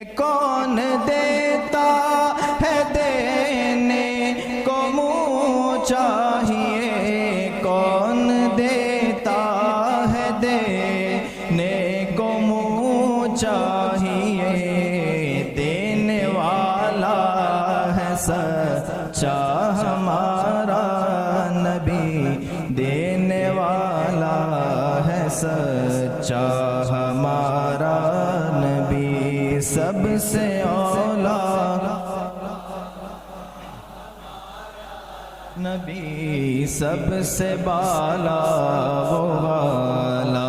کون دیتا ہے دینے کو منہ چاہیے، کون دیتا ہے دینے کو منہ چاہیے، دینے والا ہے سچا ہمارا نبی، دینے والا ہے سچا ہمارا نبی، سب سے اولا نبی، سب سے بالا وہ والا۔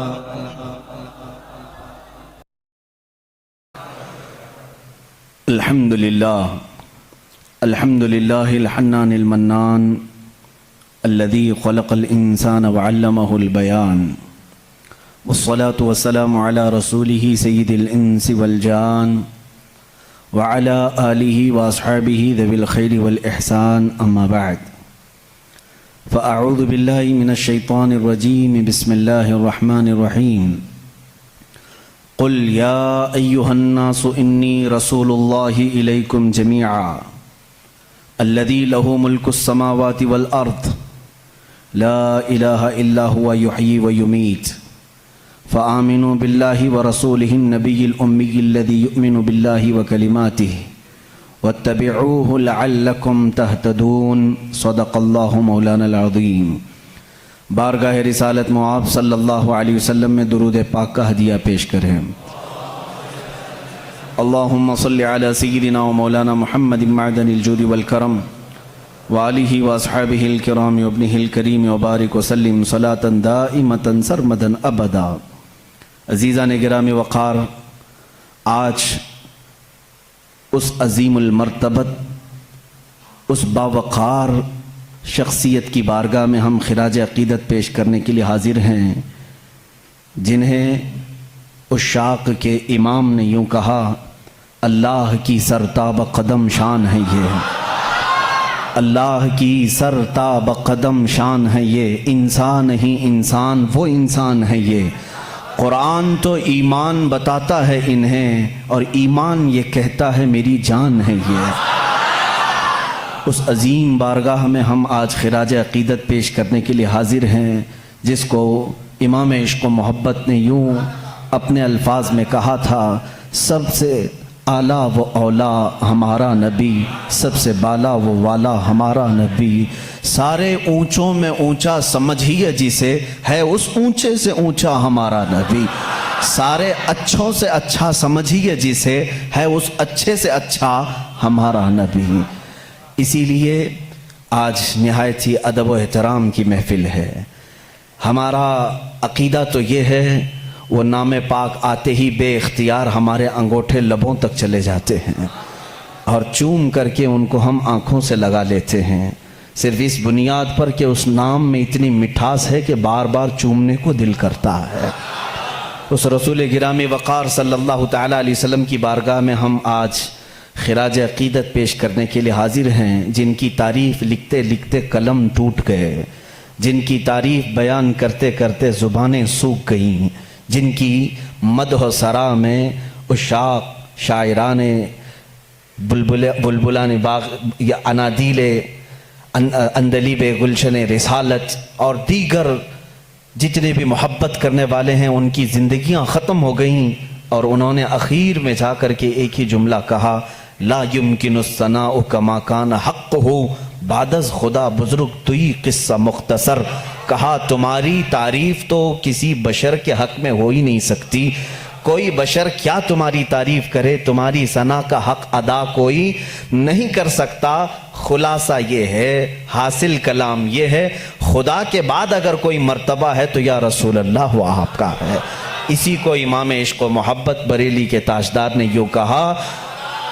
الحمدللہ الحنان المنان الذي خلق الإنسان وعلمه البيان، والصلاة والسلام على رسوله سيد الإنس والجان وعلى آله وأصحابه ذوي الخير والإحسان، أما بعد، فأعوذ بالله من الشيطان الرجيم، بسم الله الرحمن الرحيم، قل يا أيها الناس إني رسول الله إليكم جميعا الذي له ملك السماوات والأرض لا إله إلا هو يحيي ويميت، فآمنوا بالله ورسوله النبي الأمي الذي يؤمن بالله وكلماته واتبعوه لعلكم تهتدون، صدق الله مولانا العظيم۔ بارگاہ رسالت معاب صلی اللہ علیہ وسلم میں درود پاک کا ہدیہ پیش کریں۔ اللہم صلی علی سیدنا و مولانا محمد معدن الجود والکرم وآلہ واصحابہ الکرام وابنہ الکریم وبارک وسلم صلاة دائمة سرمدا ابدا۔ عزیزان گرامی وقار، آج اس عظیم المرتبت، اس باوقار شخصیت کی بارگاہ میں ہم خراج عقیدت پیش کرنے کے لیے حاضر ہیں، جنہیں عشاق کے امام نے یوں کہا، اللہ کی سرتاب قدم شان ہے یہ، اللہ کی سرتاب قدم شان ہے یہ، انسان نہیں انسان وہ انسان ہے یہ، قرآن تو ایمان بتاتا ہے انہیں اور ایمان یہ کہتا ہے میری جان ہے یہ۔ اس عظیم بارگاہ میں ہم آج خراج عقیدت پیش کرنے کے لیے حاضر ہیں، جس کو امام عشق و محبت نے یوں اپنے الفاظ میں کہا تھا، سب سے اعلیٰ و اولا ہمارا نبی، سب سے بالا و والا ہمارا نبی، سارے اونچوں میں اونچا سمجھیے جسے، ہے اس اونچے سے اونچا ہمارا نبی، سارے اچھوں سے اچھا سمجھیے جسے، ہے اس اچھے سے اچھا ہمارا نبی۔ اسی لیے آج نہایت ہی ادب و احترام کی محفل ہے۔ ہمارا عقیدہ تو یہ ہے، وہ نام پاک آتے ہی بے اختیار ہمارے انگوٹھے لبوں تک چلے جاتے ہیں اور چوم کر کے ان کو ہم آنکھوں سے لگا لیتے ہیں، صرف اس بنیاد پر کہ اس نام میں اتنی مٹھاس ہے کہ بار بار چومنے کو دل کرتا ہے۔ اس رسول گرامی وقار صلی اللہ تعالیٰ علیہ وسلم کی بارگاہ میں ہم آج خراج عقیدت پیش کرنے کے لیے حاضر ہیں، جن کی تعریف لکھتے لکھتے قلم ٹوٹ گئے، جن کی تعریف بیان کرتے کرتے زبانیں سوکھ گئیں، جن کی مدح و ثنا میں عشاق، شاعران بلبلان باغ یا انادیل اندلیب گلشن رسالت اور دیگر جتنے بھی محبت کرنے والے ہیں، ان کی زندگیاں ختم ہو گئیں، اور انہوں نے اخیر میں جا کر کے ایک ہی جملہ کہا، لا یمکن الثناء کما کان حق ہو بعد از خدا بزرگ توئی قصہ مختصر، کہا تمہاری تعریف تو کسی بشر کے حق میں ہو ہی نہیں سکتی، کوئی بشر کیا تمہاری تعریف کرے، تمہاری ثنا کا حق ادا کوئی نہیں کر سکتا۔ خلاصہ یہ ہے، حاصل کلام یہ ہے، خدا کے بعد اگر کوئی مرتبہ ہے تو یا رسول اللہ وہ آپ کا ہے۔ اسی کو امام عشق و محبت بریلی کے تاجدار نے یوں کہا،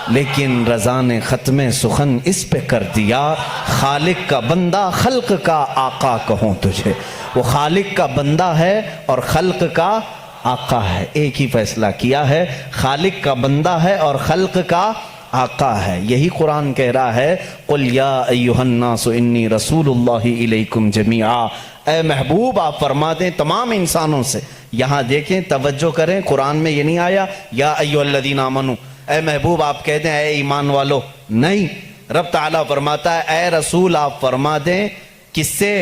لیکن رضا نے ختم سخن اس پہ کر دیا، خالق کا بندہ خلق کا آقا کہوں تجھے۔ وہ خالق کا بندہ ہے اور خلق کا آقا ہے، ایک ہی فیصلہ کیا ہے، خالق کا بندہ ہے اور خلق کا آقا ہے۔ یہی قرآن کہہ رہا ہے، قل یا ایھا الناس انی رسول اللہ الیکم جمیعا، اے محبوب آپ فرما دیں تمام انسانوں سے۔ یہاں دیکھیں، توجہ کریں، قرآن میں یہ نہیں آیا یا ایھا الذین آمنوا، اے محبوب آپ کہہ دیں اے ایمان والو، نہیں، رب تعالیٰ فرماتا ہے اے رسول آپ فرما دیں کس سے؟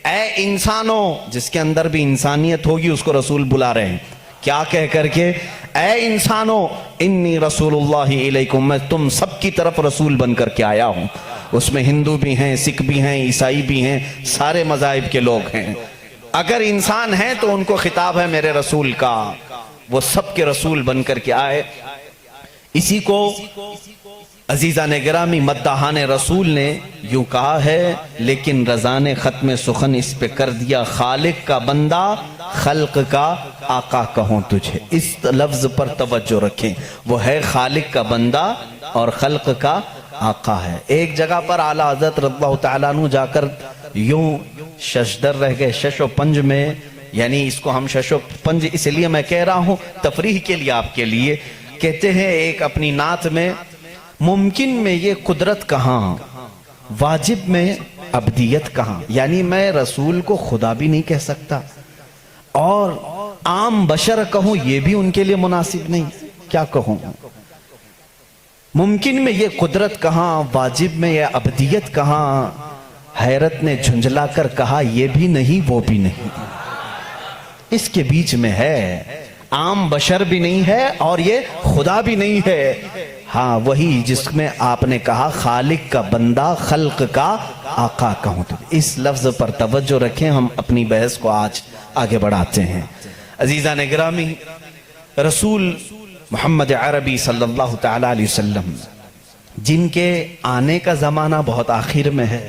اے انسانوں، جس کے اندر بھی انسانیت ہوگی اس کو رسول بلا رہے ہیں، کیا کہہ کر کے؟ اے انسانوں انی رسول اللہ علیکم، میں تم سب کی طرف رسول بن کر کے آیا ہوں۔ اس میں ہندو بھی ہیں، سکھ بھی ہیں، عیسائی بھی ہیں، سارے مذاہب کے لوگ ہیں۔ اگر انسان ہیں تو ان کو خطاب ہے میرے رسول کا، وہ سب کے رسول بن کر کے آئے۔ اسی کو عزیزان گرامی مداحان رسول نے یوں کہا ہے، لیکن رضا نے ختم سخن اس پہ کر دیا، خالق کا بندہ خلق کا آقا کہوں تجھے۔ اس لفظ پر توجہ رکھیں، وہ ہے خالق کا بندہ اور خلق کا آقا ہے۔ ایک جگہ پر اعلیٰ حضرت رضی اللہ تعالیٰ عنہ جا کر یوں ششدر رہ گئے، شش و پنج میں، یعنی اس کو ہم شش و پنج اس لیے میں کہہ رہا ہوں تفریح کے لیے آپ کے لیے، کہتے ہیں ایک اپنی نعت میں، ممکن میں یہ قدرت کہاں، واجب میں عبدیت کہاں، یعنی میں رسول کو خدا بھی نہیں کہہ سکتا اور عام بشر کہوں یہ بھی ان کے لیے مناسب نہیں، کیا کہوں؟ ممکن میں یہ قدرت کہاں، واجب میں یہ عبدیت کہاں، حیرت نے جھنجھلا کر کہا یہ بھی نہیں وہ بھی نہیں، اس کے بیچ میں ہے، عام بشر بھی نہیں ہے اور یہ خدا بھی نہیں ہے، ہاں وہی جس میں آپ نے کہا خالق کا بندہ خلق کا آقا کہوں تو۔ اس لفظ پر توجہ رکھیں، ہم اپنی بحث کو آج آگے بڑھاتے ہیں۔ عزیزان گرامی، رسول محمد عربی صلی اللہ تعالیٰ علیہ وسلم جن کے آنے کا زمانہ بہت آخر میں ہے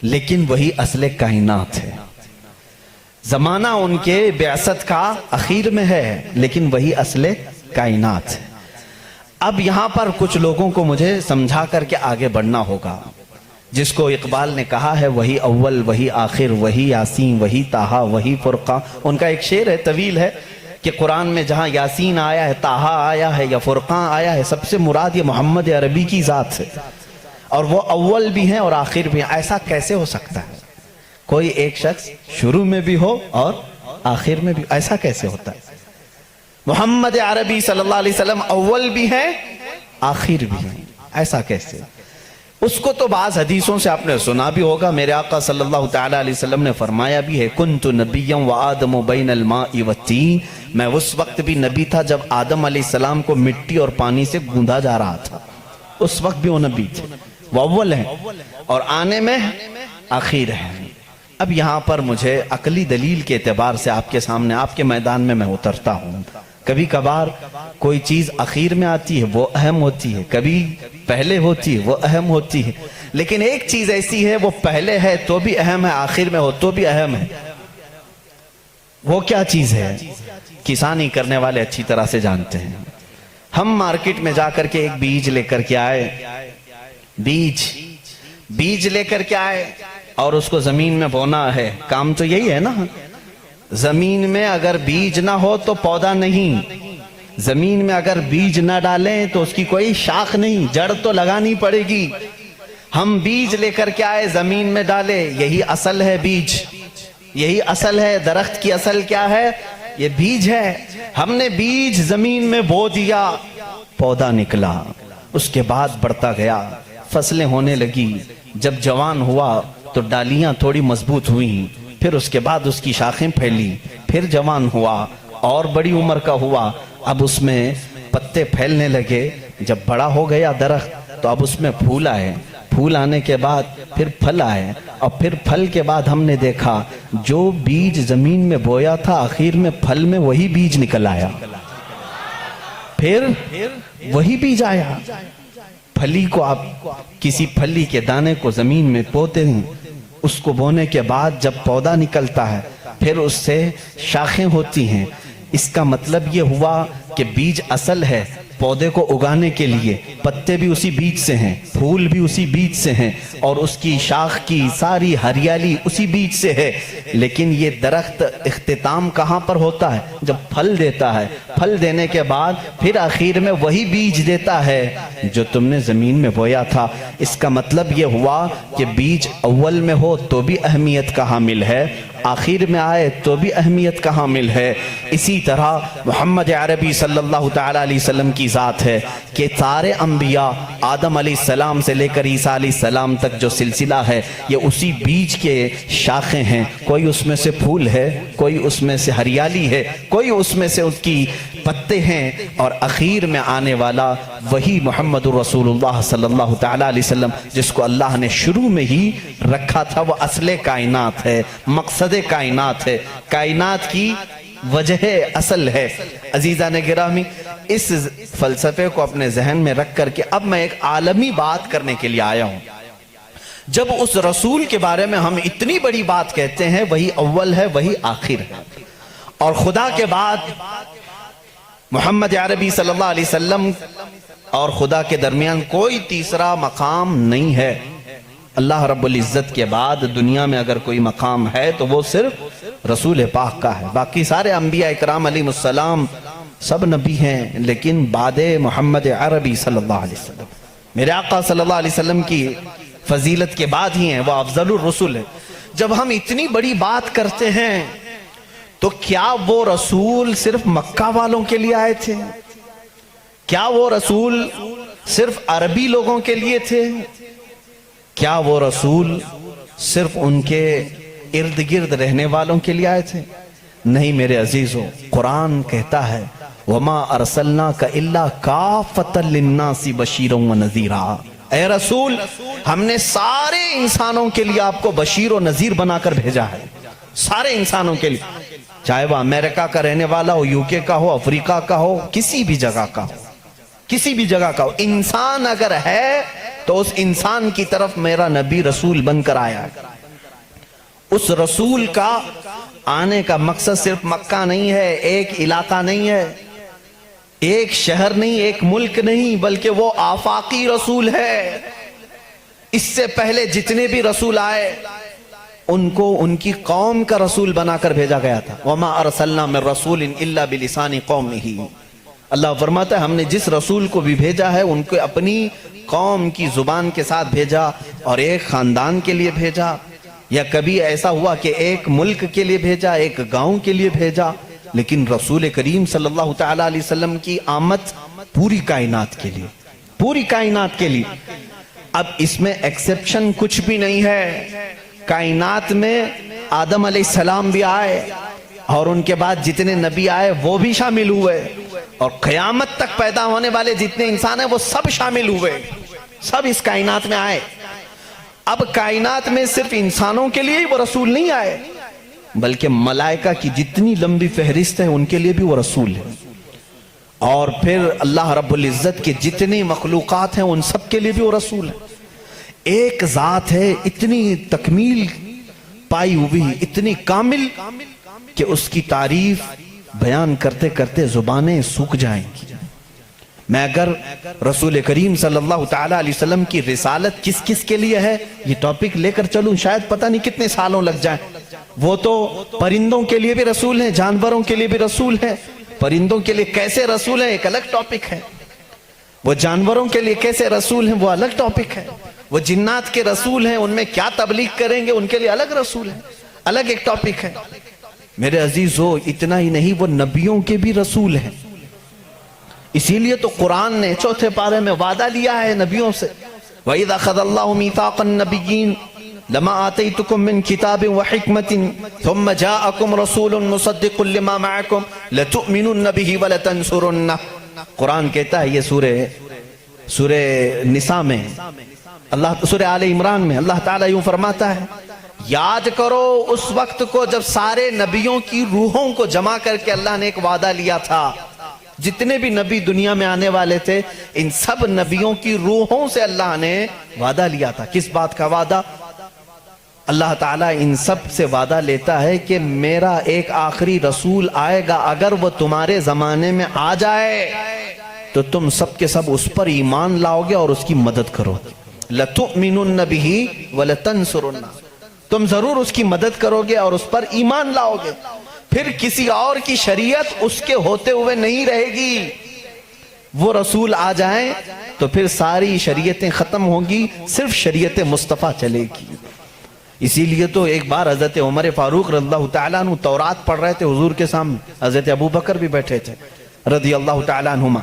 لیکن وہی اصل کائنات ہے، زمانہ ان کے بعثت کا اخیر میں ہے لیکن وہی اصل کائنات ہے۔ اب یہاں پر کچھ لوگوں کو مجھے سمجھا کر کے آگے بڑھنا ہوگا، جس کو اقبال نے کہا ہے وہی اول وہی آخر وہی یاسین وہی طٰہٰ وہی فرقان۔ ان کا ایک شعر ہے، طویل ہے، کہ قرآن میں جہاں یاسین آیا ہے، طٰہٰ آیا ہے یا فرقان آیا ہے، سب سے مراد یہ محمد عربی کی ذات ہے، اور وہ اول بھی ہیں اور آخر بھی ہیں۔ ایسا کیسے ہو سکتا ہے؟ کوئی ایک شخص شروع میں بھی ہو اور آخر میں بھی، ایسا کیسے ہوتا ہے؟ محمد عربی صلی اللہ علیہ وسلم اول بھی ہیں آخر بھی ہیں، ایسا کیسے؟ اس کو تو بعض حدیثوں سے آپ نے سنا بھی ہوگا، میرے آقا صلی اللہ تعالیٰ علیہ وسلم نے فرمایا بھی ہے، کنت نبیا وآدم بین الماء والطین، میں اس وقت بھی نبی تھا جب آدم علیہ السلام کو مٹی اور پانی سے گوندھا جا رہا تھا، اس وقت بھی وہ نبی تھے، وہ اول ہیں اور آنے میں آخر ہیں۔ اب یہاں پر مجھے عقلی دلیل کے اعتبار سے آپ کے سامنے، آپ کے میدان میں اترتا ہوں۔ کبھی کبھار کوئی چیز اخیر میں آتی ہے وہ اہم ہوتی ہے، کبھی پہلے ہوتی ہے وہ اہم ہوتی ہے، لیکن ایک چیز ایسی ہے وہ پہلے ہے تو بھی اہم ہے، آخر میں ہو تو بھی اہم ہے۔ وہ کیا چیز ہے؟ کسانی کرنے والے اچھی طرح سے جانتے ہیں۔ ہم مارکیٹ میں جا کر کے ایک بیج لے کر کے آئے، بیج لے کر کے آئے اور اس کو زمین میں بونا ہے، کام تو یہی ہے نا۔ زمین میں اگر بیج نہ ہو تو پودا نہیں، زمین میں اگر بیج نہ ڈالیں تو اس کی کوئی شاخ نہیں، جڑ تو لگانی پڑے گی۔ ہم بیج لے کر کے آئے، زمین میں ڈالے، یہی اصل ہے بیج، یہی اصل ہے۔ درخت کی اصل کیا ہے؟ یہ بیج ہے۔ ہم نے بیج زمین میں بو دیا، پودا نکلا، اس کے بعد بڑھتا گیا، فصلیں ہونے لگی، جب جوان ہوا تو ڈالیاں تھوڑی مضبوط ہوئیں، پھر اس کے بعد اس کی شاخیں پھیلی، پھر جوان ہوا اور بڑی عمر کا ہوا، اب اس میں پتے پھیلنے لگے، جب بڑا ہو گیا درخت تو اب اس میں پھول آئے، پھول آنے کے بعد پھر پھل آئے، اور پھر پھل کے بعد ہم نے دیکھا جو بیج زمین میں بویا تھا آخر میں پھل میں وہی بیج نکل آیا، پھر وہی بیج آیا۔ پھلی کو آپ کسی پھلی کے دانے کو زمین میں بوتے ہیں، اس کو بونے کے بعد جب پودا نکلتا ہے پھر اس سے شاخیں ہوتی ہیں، اس کا مطلب یہ ہوا کہ بیج اصل ہے پودے کو اگانے کے لیے، پتے بھی اسی بیج سے ہیں، پھول بھی اسی بیج سے ہیں، اور اس کی شاخ کی ساری ہریالی اسی بیج سے ہے۔ لیکن یہ درخت اختتام کہاں پر ہوتا ہے؟ جب پھل دیتا ہے، پھل دینے کے بعد پھر آخر میں وہی بیج دیتا ہے جو تم نے زمین میں بویا تھا۔ اس کا مطلب یہ ہوا کہ بیج اول میں ہو تو بھی اہمیت کا حامل ہے، آخر میں آئے تو بھی اہمیت کا حامل ہے۔ اسی طرح محمد عربی صلی اللہ تعالیٰ علیہ وسلم کی کی ذات ہے کہ سارے انبیاء آدم علیہ السلام سے لے کر عیسیٰ علیہ السلام تک جو سلسلہ ہے یہ اسی بیج کے شاخیں ہیں. کوئی اس میں سے پھول ہے, کوئی اس میں سے ہریالی ہے, کوئی اس میں سے اس کی پتے ہیں, اور اخیر میں آنے والا وہی محمد رسول اللہ صلی اللہ تعالیٰ علیہ وسلم جس کو اللہ نے شروع میں ہی رکھا تھا. وہ اصل کائنات ہے, مقصد کائنات ہے, کائنات کی وجہ اصل ہے. عزیزان گرامی, اس فلسفے کو اپنے ذہن میں رکھ کر کے اب میں ایک عالمی بات کرنے کے لیے آیا ہوں. جب اس رسول کے بارے میں ہم اتنی بڑی بات کہتے ہیں, وہی اول ہے, وہی آخر ہے, اور خدا کے بعد محمد عربی صلی اللہ علیہ وسلم اور خدا کے درمیان کوئی تیسرا مقام نہیں ہے. اللہ رب العزت کے بعد دنیا میں اگر کوئی مقام ہے تو وہ صرف رسول پاک کا ہے. باقی سارے انبیاء اکرام علیہ السلام سب نبی ہیں, لیکن بعد محمد عربی صلی اللہ علیہ وسلم, میرے آقا صلی اللہ علیہ وسلم کی فضیلت کے بعد ہی ہیں, وہ افضل الرسول ہے. جب ہم اتنی بڑی بات کرتے ہیں تو کیا وہ رسول صرف مکہ والوں کے لیے آئے تھے؟ کیا وہ رسول صرف عربی لوگوں کے لیے تھے؟ کیا وہ رسول صرف ان کے ارد گرد رہنے والوں کے لیے آئے تھے؟ نہیں میرے عزیزو, قرآن کہتا ہے وَمَا أَرْسَلْنَاكَ إِلَّا كَافَةً لِلنَّاسِ بَشِيرًا وَنَذِيرًا. اے رسول, ہم نے سارے انسانوں کے لیے آپ کو بشیر و نذیر بنا کر بھیجا ہے. سارے انسانوں کے لیے, چاہے وہ امریکہ کا رہنے والا ہو, UK کا ہو, افریقہ کا ہو, کسی بھی جگہ کا ہو, کسی بھی جگہ کا ہو, انسان اگر ہے تو اس انسان کی طرف میرا نبی رسول بن کر آیا ہے. اس رسول کا آنے کا مقصد صرف مکہ نہیں ہے, ایک علاقہ نہیں ہے, ایک شہر نہیں, ایک ملک نہیں, بلکہ وہ آفاقی رسول ہے. اس سے پہلے جتنے بھی رسول آئے ان کو ان کی قوم کا رسول بنا کر بھیجا گیا تھا. وَمَا أَرْسَلْنَا مِن رَّسُولٍ إِلَّا بِلِسَانِ قَوْمِهِ. اللہ فرماتا ہے ہم نے جس رسول کو بھی بھیجا ہے ان کو اپنی قوم کی زبان کے ساتھ بھیجا, اور ایک خاندان کے لیے بھیجا, یا کبھی ایسا ہوا کہ ایک ملک کے لیے بھیجا, ایک گاؤں کے لیے بھیجا. لیکن رسول کریم صلی اللہ تعالیٰ علیہ وسلم کی آمد پوری کائنات کے لیے, پوری کائنات کے لیے. اب اس میں ایکسپشن کچھ بھی نہیں ہے. کائنات میں آدم علیہ السلام بھی آئے, اور ان کے بعد جتنے نبی آئے وہ بھی شامل ہوئے, اور قیامت تک پیدا ہونے والے جتنے انسان ہیں وہ سب شامل ہوئے, سب اس کائنات میں آئے. اب کائنات میں صرف انسانوں کے لیے ہی وہ رسول نہیں آئے, بلکہ ملائکہ کی جتنی لمبی فہرست ہے ان کے لیے بھی وہ رسول ہے, اور پھر اللہ رب العزت کے جتنی مخلوقات ہیں ان سب کے لیے بھی وہ رسول ہے. ایک ذات ہے اتنی تکمیل پائی ہوئی, اتنی کامل کہ اس کی تعریف بیان کرتے کرتے زبانیں سوکھ جائیں گی. میں اگر رسول کریم صلی اللہ تعالیٰ علیہ وسلم کی رسالت کس کس کے لیے ہے یہ ٹاپک لے کر چلوں, شاید پتہ نہیں کتنے سالوں لگ جائیں. وہ تو پرندوں کے لیے بھی رسول ہیں, جانوروں کے لیے بھی رسول ہیں. پرندوں کے لیے کیسے رسول ہیں ایک الگ ٹاپک ہے, وہ جانوروں کے لیے کیسے رسول ہیں وہ الگ ٹاپک ہے. وہ جنات کے رسول ہیں, ان میں کیا تبلیغ کریں گے ان کے لیے الگ رسول ہے, الگ ایک ٹاپک ہے. میرے عزیزو, اتنا ہی نہیں, وہ نبیوں کے بھی رسول ہیں. اسی لیے تو قرآن نے چوتھے پارے میں وعدہ لیا ہے نبیوں سے, وَإِذَا أَخَذَ اللَّهُ مِيثَاقَ النَّبِيِّينَ لَمَا آتَيْتُكُم مِّن كِتَابٍ وَحِكْمَةٍ ثُمَّ جَاءَكُمْ رَسُولٌ مُصَدِّقٌ لِّمَا مَعَكُمْ لَتُؤْمِنُنَّ بِهِ وَلَتَنصُرُنَّهُ. قرآن کہتا ہے, یہ سورہ نساء میں, اللہ سورہ آل عمران میں اللہ تعالیٰ یوں فرماتا ہے, یاد کرو اس وقت کو جب سارے نبیوں کی روحوں کو جمع کر کے اللہ نے ایک وعدہ لیا تھا. جتنے بھی نبی دنیا میں آنے والے تھے ان سب نبیوں کی روحوں سے اللہ نے وعدہ لیا تھا. کس بات کا وعدہ؟ اللہ تعالیٰ ان سب سے وعدہ لیتا ہے کہ میرا ایک آخری رسول آئے گا, اگر وہ تمہارے زمانے میں آ جائے تو تم سب کے سب اس پر ایمان لاؤ گے اور اس کی مدد کرو. لَتُؤْمِنُنَّ بِهِ وَلَتَنْصُرُنَّهُ. تم ضرور اس کی مدد کرو گے اور اس پر ایمان لاؤ گے. پھر کسی اور کی شریعت اس کے ہوتے ہوئے نہیں رہے گی. وہ رسول آ جائیں تو پھر ساری شریعتیں ختم ہوں گی, صرف شریعت مصطفیٰ چلے گی. اسی لیے تو ایک بار حضرت عمر فاروق رضی اللہ تعالیٰ عنہ تورات پڑھ رہے تھے حضور کے سامنے, حضرت ابو بکر بھی بیٹھے تھے رضی اللہ تعالیٰ عنہما.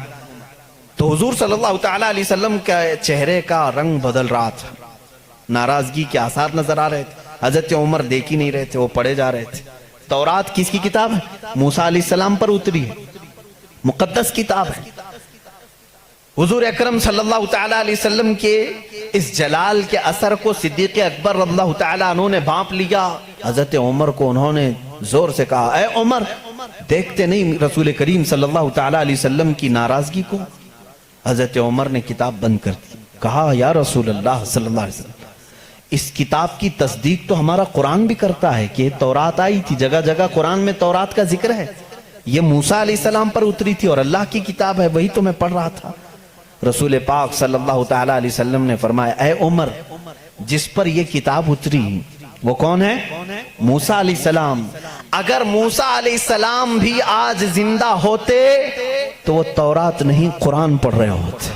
تو حضور صلی اللہ تعالی علیہ وسلم کا چہرے کا رنگ بدل رہا تھا، ناراضگی کے آثار نظر آ رہے تھے. حضرت عمر دیکھ ہی نہیں رہے تھے، وہ پڑھے جا رہے تھے. تورات کس کی کتاب ہے؟ موسیٰ علیہ السلام پر اتری ہے، مقدس کتاب ہے. حضور اکرم صلی اللہ تعالی علیہ وسلم کے اس جلال کے اثر کو صدیق اکبر رضی اللہ تعالی عنہ نے بھانپ لیا. حضرت عمر کو انہوں نے زور سے کہا، اے عمر دیکھتے نہیں رسول کریم صلی اللہ تعالی علیہ وسلم کی ناراضگی کو؟ حضرت عمر نے کتاب بند کر دی. کہا، یا رسول اللہ صلی اللہ علیہ وسلم، اس کتاب کی تصدیق تو ہمارا قرآن بھی کرتا ہے کہ تورات آئی تھی، جگہ جگہ قرآن میں تورات کا ذکر ہے. یہ موسیٰ علیہ السلام پر اتری تھی اور اللہ کی کتاب ہے، وہی تو میں پڑھ رہا تھا. رسول پاک صلی اللہ تعالی علیہ وسلم نے فرمایا، اے عمر، جس پر یہ کتاب اتری وہ کون ہے؟ موسیٰ علیہ السلام. اگر موسیٰ علیہ السلام بھی آج زندہ ہوتے تو وہ تورات نہیں قرآن پڑھ رہے ہوتے.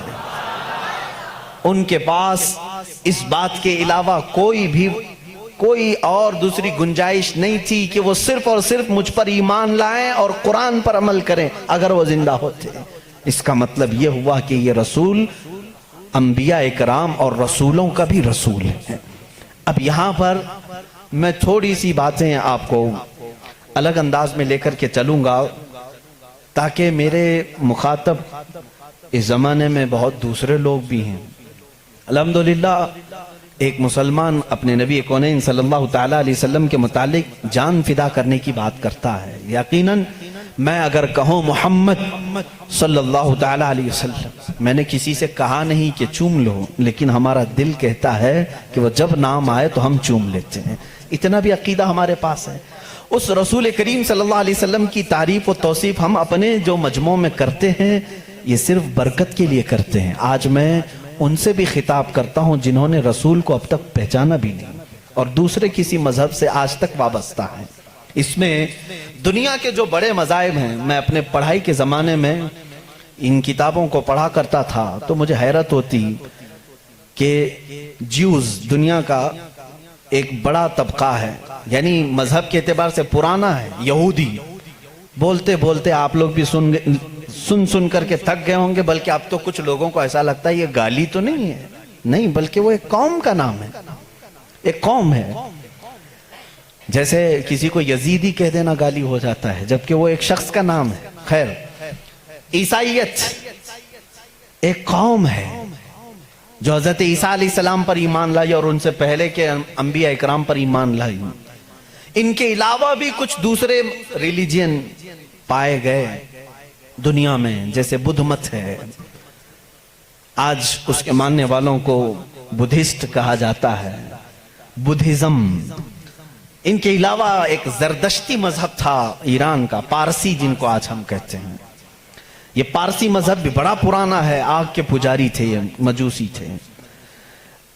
ان کے پاس اس بات کے علاوہ کوئی اور دوسری گنجائش نہیں تھی کہ وہ صرف اور صرف مجھ پر ایمان لائیں اور قرآن پر عمل کریں اگر وہ زندہ ہوتے. اس کا مطلب یہ ہوا کہ یہ رسول انبیاء اکرام اور رسولوں کا بھی رسول ہے. اب یہاں پر میں تھوڑی سی باتیں آپ کو الگ انداز میں لے کر کے چلوں گا تاکہ میرے مخاطب اس زمانے میں بہت دوسرے لوگ بھی ہیں. الحمدللہ ایک مسلمان اپنے نبی کونین صلی اللہ تعالیٰ علیہ وسلم کے متعلق جان فدا کرنے کی بات کرتا ہے. یقیناً میں اگر کہوں محمد صلی اللہ تعالیٰ علیہ وسلم، میں نے کسی سے کہا نہیں کہ چوم لو، لیکن ہمارا دل کہتا ہے کہ وہ جب نام آئے تو ہم چوم لیتے ہیں. اتنا بھی عقیدہ ہمارے پاس ہے. اس رسول کریم صلی اللہ علیہ وسلم کی تعریف و توصیف ہم اپنے جو مجموع میں کرتے ہیں یہ صرف برکت کے لیے کرتے ہیں. آج میں ان سے بھی خطاب کرتا ہوں جنہوں نے رسول کو اب تک پہچانا بھی نہیں اور دوسرے کسی مذہب سے آج تک وابستہ ہیں. اس میں دنیا کے جو بڑے مذاہب ہیں، میں اپنے پڑھائی کے زمانے میں ان کتابوں کو پڑھا کرتا تھا تو مجھے حیرت ہوتی کہ جیوز دنیا کا ایک بڑا طبقہ ہے، یعنی مذہب کے اعتبار سے پرانا ہے. یہودی بولتے بولتے آپ لوگ بھی سن کر کے تھک گئے ہوں گے، بلکہ اب تو کچھ لوگوں کو ایسا لگتا ہے یہ گالی تو نہیں ہے، نہیں بلکہ وہ ایک قوم کا نام ہے، ایک قوم ہے. جیسے کسی کو یزیدی کہہ دینا گالی ہو جاتا ہے جبکہ وہ ایک شخص کا نام ہے. خیر، عیسائیت ایک قوم ہے جو حضرت عیسیٰ علیہ السلام پر ایمان لائی اور ان سے پہلے کے انبیاء اکرام پر ایمان لائی. ان کے علاوہ بھی کچھ دوسرے ریلیجین پائے گئے دنیا میں، جیسے بدھ مت ہے، آج اس کے ماننے والوں کو بدھسٹ کہا جاتا ہے، بدھزم. ان کے علاوہ ایک زردشتی مذہب تھا ایران کا، پارسی جن کو آج ہم کہتے ہیں. یہ پارسی مذہب بھی بڑا پرانا ہے، آگ کے پجاری تھے، یہ مجوسی تھے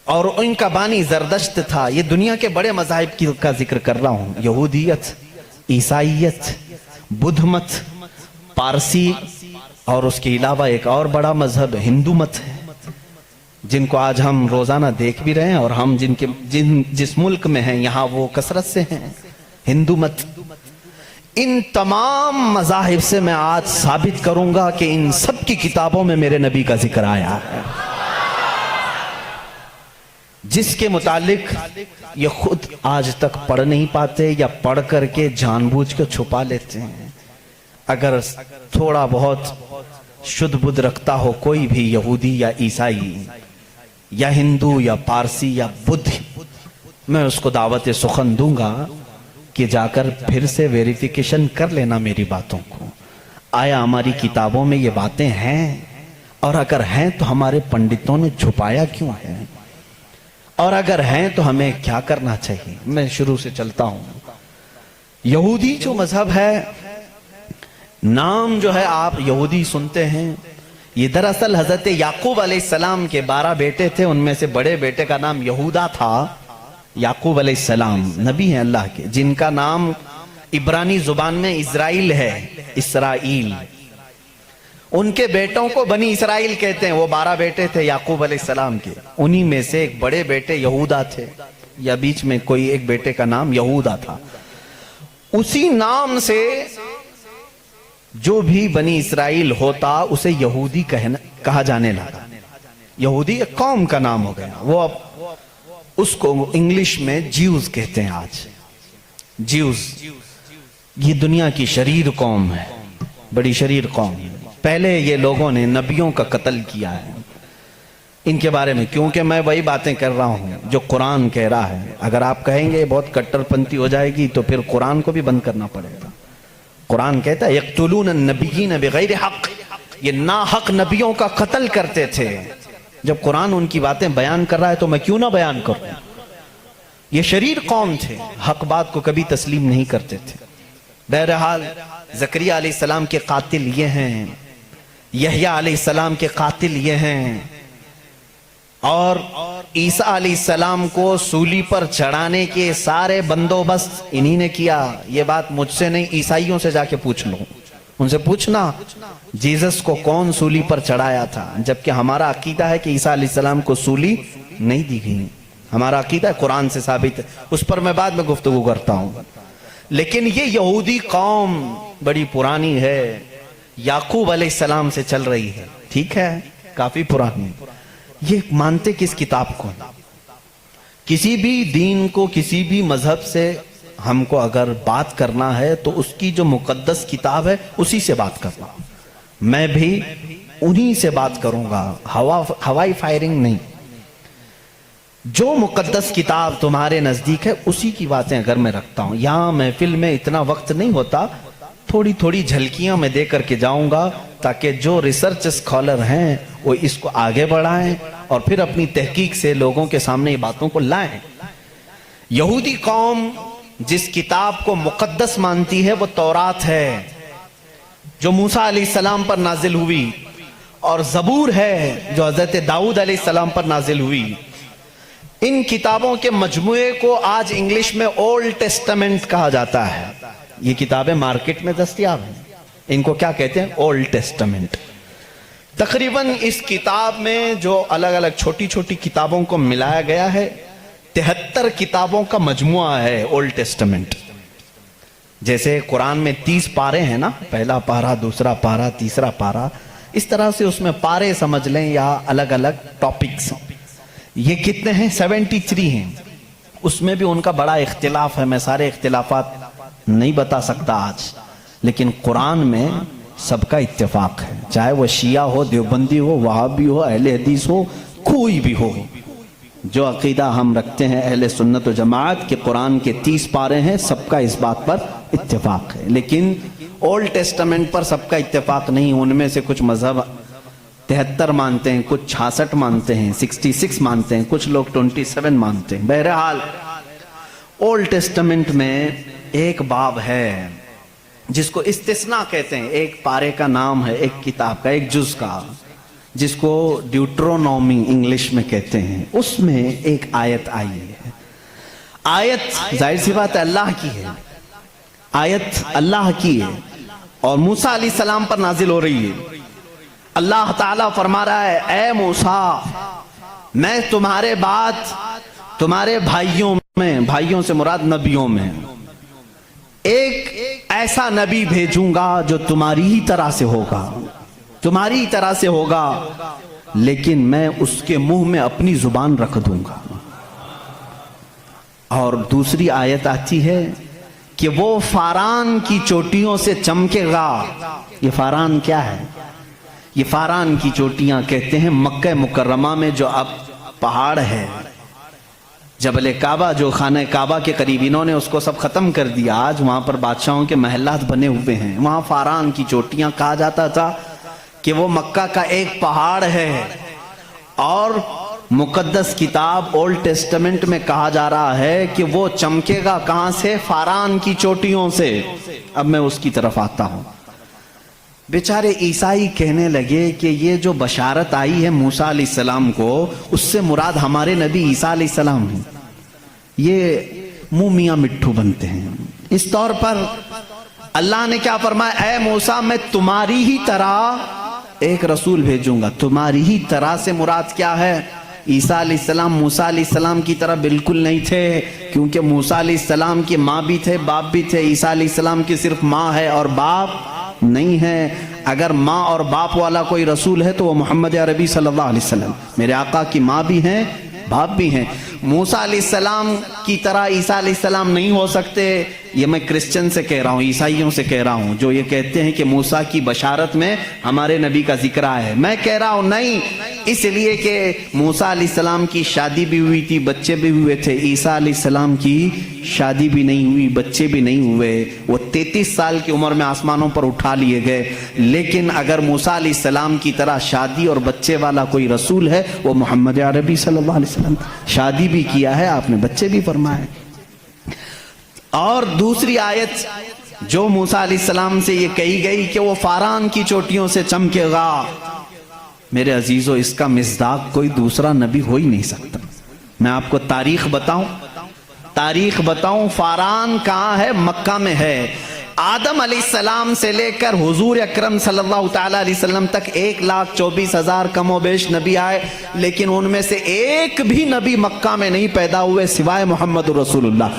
اور ان کا بانی زردشت تھا. یہ دنیا کے بڑے مذاہب کا ذکر کر رہا ہوں. یہودیت، عیسائیت، بدھ مت، پارسی اور اس کے علاوہ ایک اور بڑا مذہب ہندو مت ہے جن کو آج ہم روزانہ دیکھ بھی رہے ہیں اور ہم جس ملک میں ہیں یہاں وہ کثرت سے ہیں، ہندو مت. ان تمام مذاہب سے میں آج ثابت کروں گا کہ ان سب کی کتابوں میں میرے نبی کا ذکر آیا ہے، جس کے متعلق یہ خود آج تک پڑھ نہیں پاتے یا پڑھ کر کے جان بوجھ کے چھپا لیتے ہیں. اگر تھوڑا بہت شدھ بدھ رکھتا ہو کوئی بھی یہودی یا عیسائی یا ہندو یا پارسی یا بدھ، میں اس کو دعوت سخن دوں گا کہ جا کر پھر سے ویریفیکیشن کر لینا میری باتوں کو. آیا ہماری کتابوں میں یہ باتیں ہیں؟ اور اگر ہیں تو ہمارے پنڈتوں نے چھپایا کیوں ہے؟ اور اگر ہیں تو ہمیں کیا کرنا چاہیے؟ میں شروع سے چلتا ہوں. یہودی جو مذہب ہے، نام جو ہے آپ یہودی سنتے ہیں، یہ دراصل حضرت یعقوب علیہ السلام کے 12 بیٹے تھے، ان میں سے بڑے بیٹے کا نام یہودا تھا. یعقوب علیہ السلام نبی ہیں اللہ کے، جن کا نام عبرانی زبان میں اسرائیل ہے، اسرائیل. ان کے بیٹوں کو بنی اسرائیل کہتے ہیں. وہ 12 بیٹے تھے یعقوب علیہ السلام کے، انہی میں سے ایک بڑے بیٹے یہودا تھے، یا بیچ میں کوئی ایک بیٹے کا نام یہودا تھا. اسی نام سے جو بھی بنی اسرائیل ہوتا اسے یہودی کہا جانے لگا. یہودی ایک قوم کا نام ہو گیا. وہ اب اس کو انگلش میں جیوز کہتے ہیں. آج جیوز یہ دنیا کی شریر قوم ہے, بڑی شریر قوم. پہلے یہ لوگوں نے نبیوں کا قتل کیا ہے. ان کے بارے میں کیونکہ میں وہی باتیں کر رہا ہوں جو قرآن کہہ رہا ہے. اگر آپ کہیں گے بہت کٹر پنتھی ہو جائے گی تو پھر قرآن کو بھی بند کرنا پڑے گا. قرآن کہتا ہے یقتلون النبیین بغیر حق, یہ ناحق نبیوں کا قتل کرتے تھے. جب قرآن ان کی باتیں بیان کر رہا ہے تو میں کیوں نہ بیان کروں. یہ شریر قوم تھے, حق بات کو کبھی تسلیم نہیں کرتے تھے. بہرحال زکریا علیہ السلام کے قاتل یہ ہیں, یحییٰ علیہ السلام کے قاتل یہ ہیں, اور عیسیٰ علیہ السلام کو سولی پر چڑھانے کے سارے بندوبست انہی نے کیا. یہ بات مجھ سے نہیں, عیسائیوں سے جا کے پوچھ لو. ان سے پوچھنا جیزس کو کون سولی پر چڑھایا تھا, جبکہ ہمارا عقیدہ ہے کہ عیسیٰ علیہ السلام کو سولی نہیں دی گئی. ہمارا عقیدہ ہے, قرآن سے ثابت ہے, اس پر میں بعد میں گفتگو کرتا ہوں. لیکن یہ یہودی قوم بڑی پرانی ہے, یعقوب علیہ السلام سے چل رہی ہے. ٹھیک ہے, کافی پرانی. یہ مانتے کس کتاب کو؟ کسی بھی دین کو, کسی بھی مذہب سے ہم کو اگر بات کرنا ہے تو اس کی جو مقدس کتاب ہے اسی سے بات کرنا. میں بھی انہی سے بات کروں گا, ہوائی فائرنگ نہیں. جو مقدس کتاب تمہارے نزدیک ہے اسی کی باتیں اگر میں رکھتا ہوں. یہاں محفل میں اتنا وقت نہیں ہوتا, تھوڑی تھوڑی جھلکیاں میں دے کر کے جاؤں گا تاکہ جو ریسرچ اسکالر ہیں وہ اس کو آگے بڑھائیں اور پھر اپنی تحقیق سے لوگوں کے سامنے یہ باتوں کو لائیں. یہودی قوم جس کتاب کو مقدس مانتی ہے وہ تورات ہے جو موسیٰ علیہ السلام پر نازل ہوئی, اور زبور ہے جو حضرت داؤد علیہ السلام پر نازل ہوئی. ان کتابوں کے مجموعے کو آج انگلش میں اولڈ ٹیسٹمنٹ کہا جاتا ہے. یہ کتابیں مارکیٹ میں دستیاب ہیں. ان کو کیا کہتے ہیں؟ Old testament. تقریباً اس کتاب میں جو الگ الگ چھوٹی چھوٹی کتابوں کو ملایا گیا ہے 73 کتابوں کا مجموعہ ہے اولڈ ٹیسٹمنٹ. جیسے قرآن میں 30 پارے ہیں نا, پہلا پارا, دوسرا پارا, تیسرا پارا, اس طرح سے اس میں پارے سمجھ لیں یا الگ الگ ٹاپکس. یہ کتنے ہیں؟ 73 ہیں. اس میں بھی ان کا بڑا اختلاف ہے. میں سارے اختلافات نہیں بتا سکتا آج, لیکن قرآن میں سب کا اتفاق ہے, چاہے وہ شیعہ ہو, دیوبندی ہو, وہابی ہو, اہل حدیث ہو, کوئی بھی ہو. جو عقیدہ ہم رکھتے ہیں اہل سنت و جماعت کہ قرآن کے 30 پارے ہیں, سب کا اس بات پر اتفاق ہے. لیکن اولڈ ٹیسٹمنٹ پر سب کا اتفاق نہیں. ان میں سے کچھ مذہب 73 مانتے ہیں, کچھ 66 مانتے ہیں, 66 مانتے ہیں, کچھ لوگ 27 مانتے ہیں. بہرحال اولڈ ٹیسٹمنٹ میں ایک باب ہے جس کو استثناء کہتے ہیں. ایک پارے کا نام ہے, ایک کتاب کا, ایک جز کا, جس کو ڈیوٹرونومی انگلش میں کہتے ہیں. اس میں ایک آیت آئی ہے. آیت ظاہر سی بات ہے اللہ کی ہے, آیت اللہ کی ہے اور موسیٰ علیہ السلام پر نازل ہو رہی ہے. اللہ تعالیٰ فرما رہا ہے اے موسیٰ, میں تمہارے بعد تمہارے بھائیوں میں, بھائیوں سے مراد نبیوں میں, ایک ایسا نبی بھیجوں گا جو تمہاری ہی طرح سے ہوگا, تمہاری ہی طرح سے ہوگا, لیکن میں اس کے منہ میں اپنی زبان رکھ دوں گا. اور دوسری آیت آتی ہے کہ وہ فاران کی چوٹیوں سے چمکے گا. یہ فاران کیا ہے؟ یہ فاران کی چوٹیاں کہتے ہیں مکہ مکرمہ میں جو اب پہاڑ ہے, جبل کعبہ جو خانہ کعبہ کے قریب, انہوں نے اس کو سب ختم کر دیا. آج وہاں پر بادشاہوں کے محلات بنے ہوئے ہیں. وہاں فاران کی چوٹیاں کہا جاتا تھا کہ وہ مکہ کا ایک پہاڑ ہے. اور مقدس کتاب اولڈ ٹیسٹمنٹ میں کہا جا رہا ہے کہ وہ چمکے گا کہاں سے؟ فاران کی چوٹیوں سے. اب میں اس کی طرف آتا ہوں. بیچارے عیسائی کہنے لگے کہ یہ جو بشارت آئی ہے موسیٰ علیہ السلام کو, اس سے مراد ہمارے نبی عیسیٰ علیہ السلام ہیں. یہ منہ میاں مٹھو بنتے ہیں. اس طور پر اللہ نے کیا فرمایا؟ اے موسیٰ, میں تمہاری ہی طرح ایک رسول بھیجوں گا. تمہاری ہی طرح سے مراد کیا ہے؟ عیسیٰ علیہ السلام موسیٰ علیہ السلام کی طرح بالکل نہیں تھے, کیونکہ موسیٰ علیہ السلام کی ماں بھی تھے, باپ بھی تھے. عیسیٰ علیہ السلام کی صرف ماں ہے اور باپ نہیں ہے. اگر ماں اور باپ والا کوئی رسول ہے تو وہ محمد عربی صلی اللہ علیہ وسلم. میرے آقا کی ماں بھی ہیں باپ بھی ہیں. موسیٰ علیہ السلام کی طرح عیسیٰ علیہ السلام نہیں ہو سکتے. یہ میں کرسچن سے کہہ رہا ہوں, عیسائیوں سے کہہ رہا ہوں, جو یہ کہتے ہیں کہ موسیٰ کی بشارت میں ہمارے نبی کا ذکر آیا ہے. میں کہہ رہا ہوں نہیں, اس لیے کہ موسیٰ علیہ السلام کی شادی بھی ہوئی تھی, بچے بھی ہوئے تھے. عیسیٰ علیہ السلام کی شادی بھی نہیں ہوئی, بچے بھی نہیں ہوئے. وہ 33 سال کی عمر میں آسمانوں پر اٹھا لیے گئے. لیکن اگر موسیٰ علیہ السلام کی طرح شادی اور بچے والا کوئی رسول ہے وہ محمد عربی صلی اللہ علیہ وسلم. شادی بھی کیا ہے آپ نے, بچے بھی فرمائے. اور دوسری آیت جو موسیٰ علیہ السلام سے یہ کہی گئی کہ وہ فاران کی چوٹیوں سے چمکے گا, میرے عزیزو اس کا مصداق کوئی دوسرا نبی ہو ہی نہیں سکتا. میں آپ کو تاریخ بتاؤں, فاران کہاں ہے؟ مکہ میں ہے. آدم علیہ السلام سے لے کر حضور اکرم صلی اللہ تعالی علیہ وسلم تک 1,24,000 کم و بیش نبی آئے, لیکن ان میں سے ایک بھی نبی مکہ میں نہیں پیدا ہوئے سوائے محمد رسول اللہ.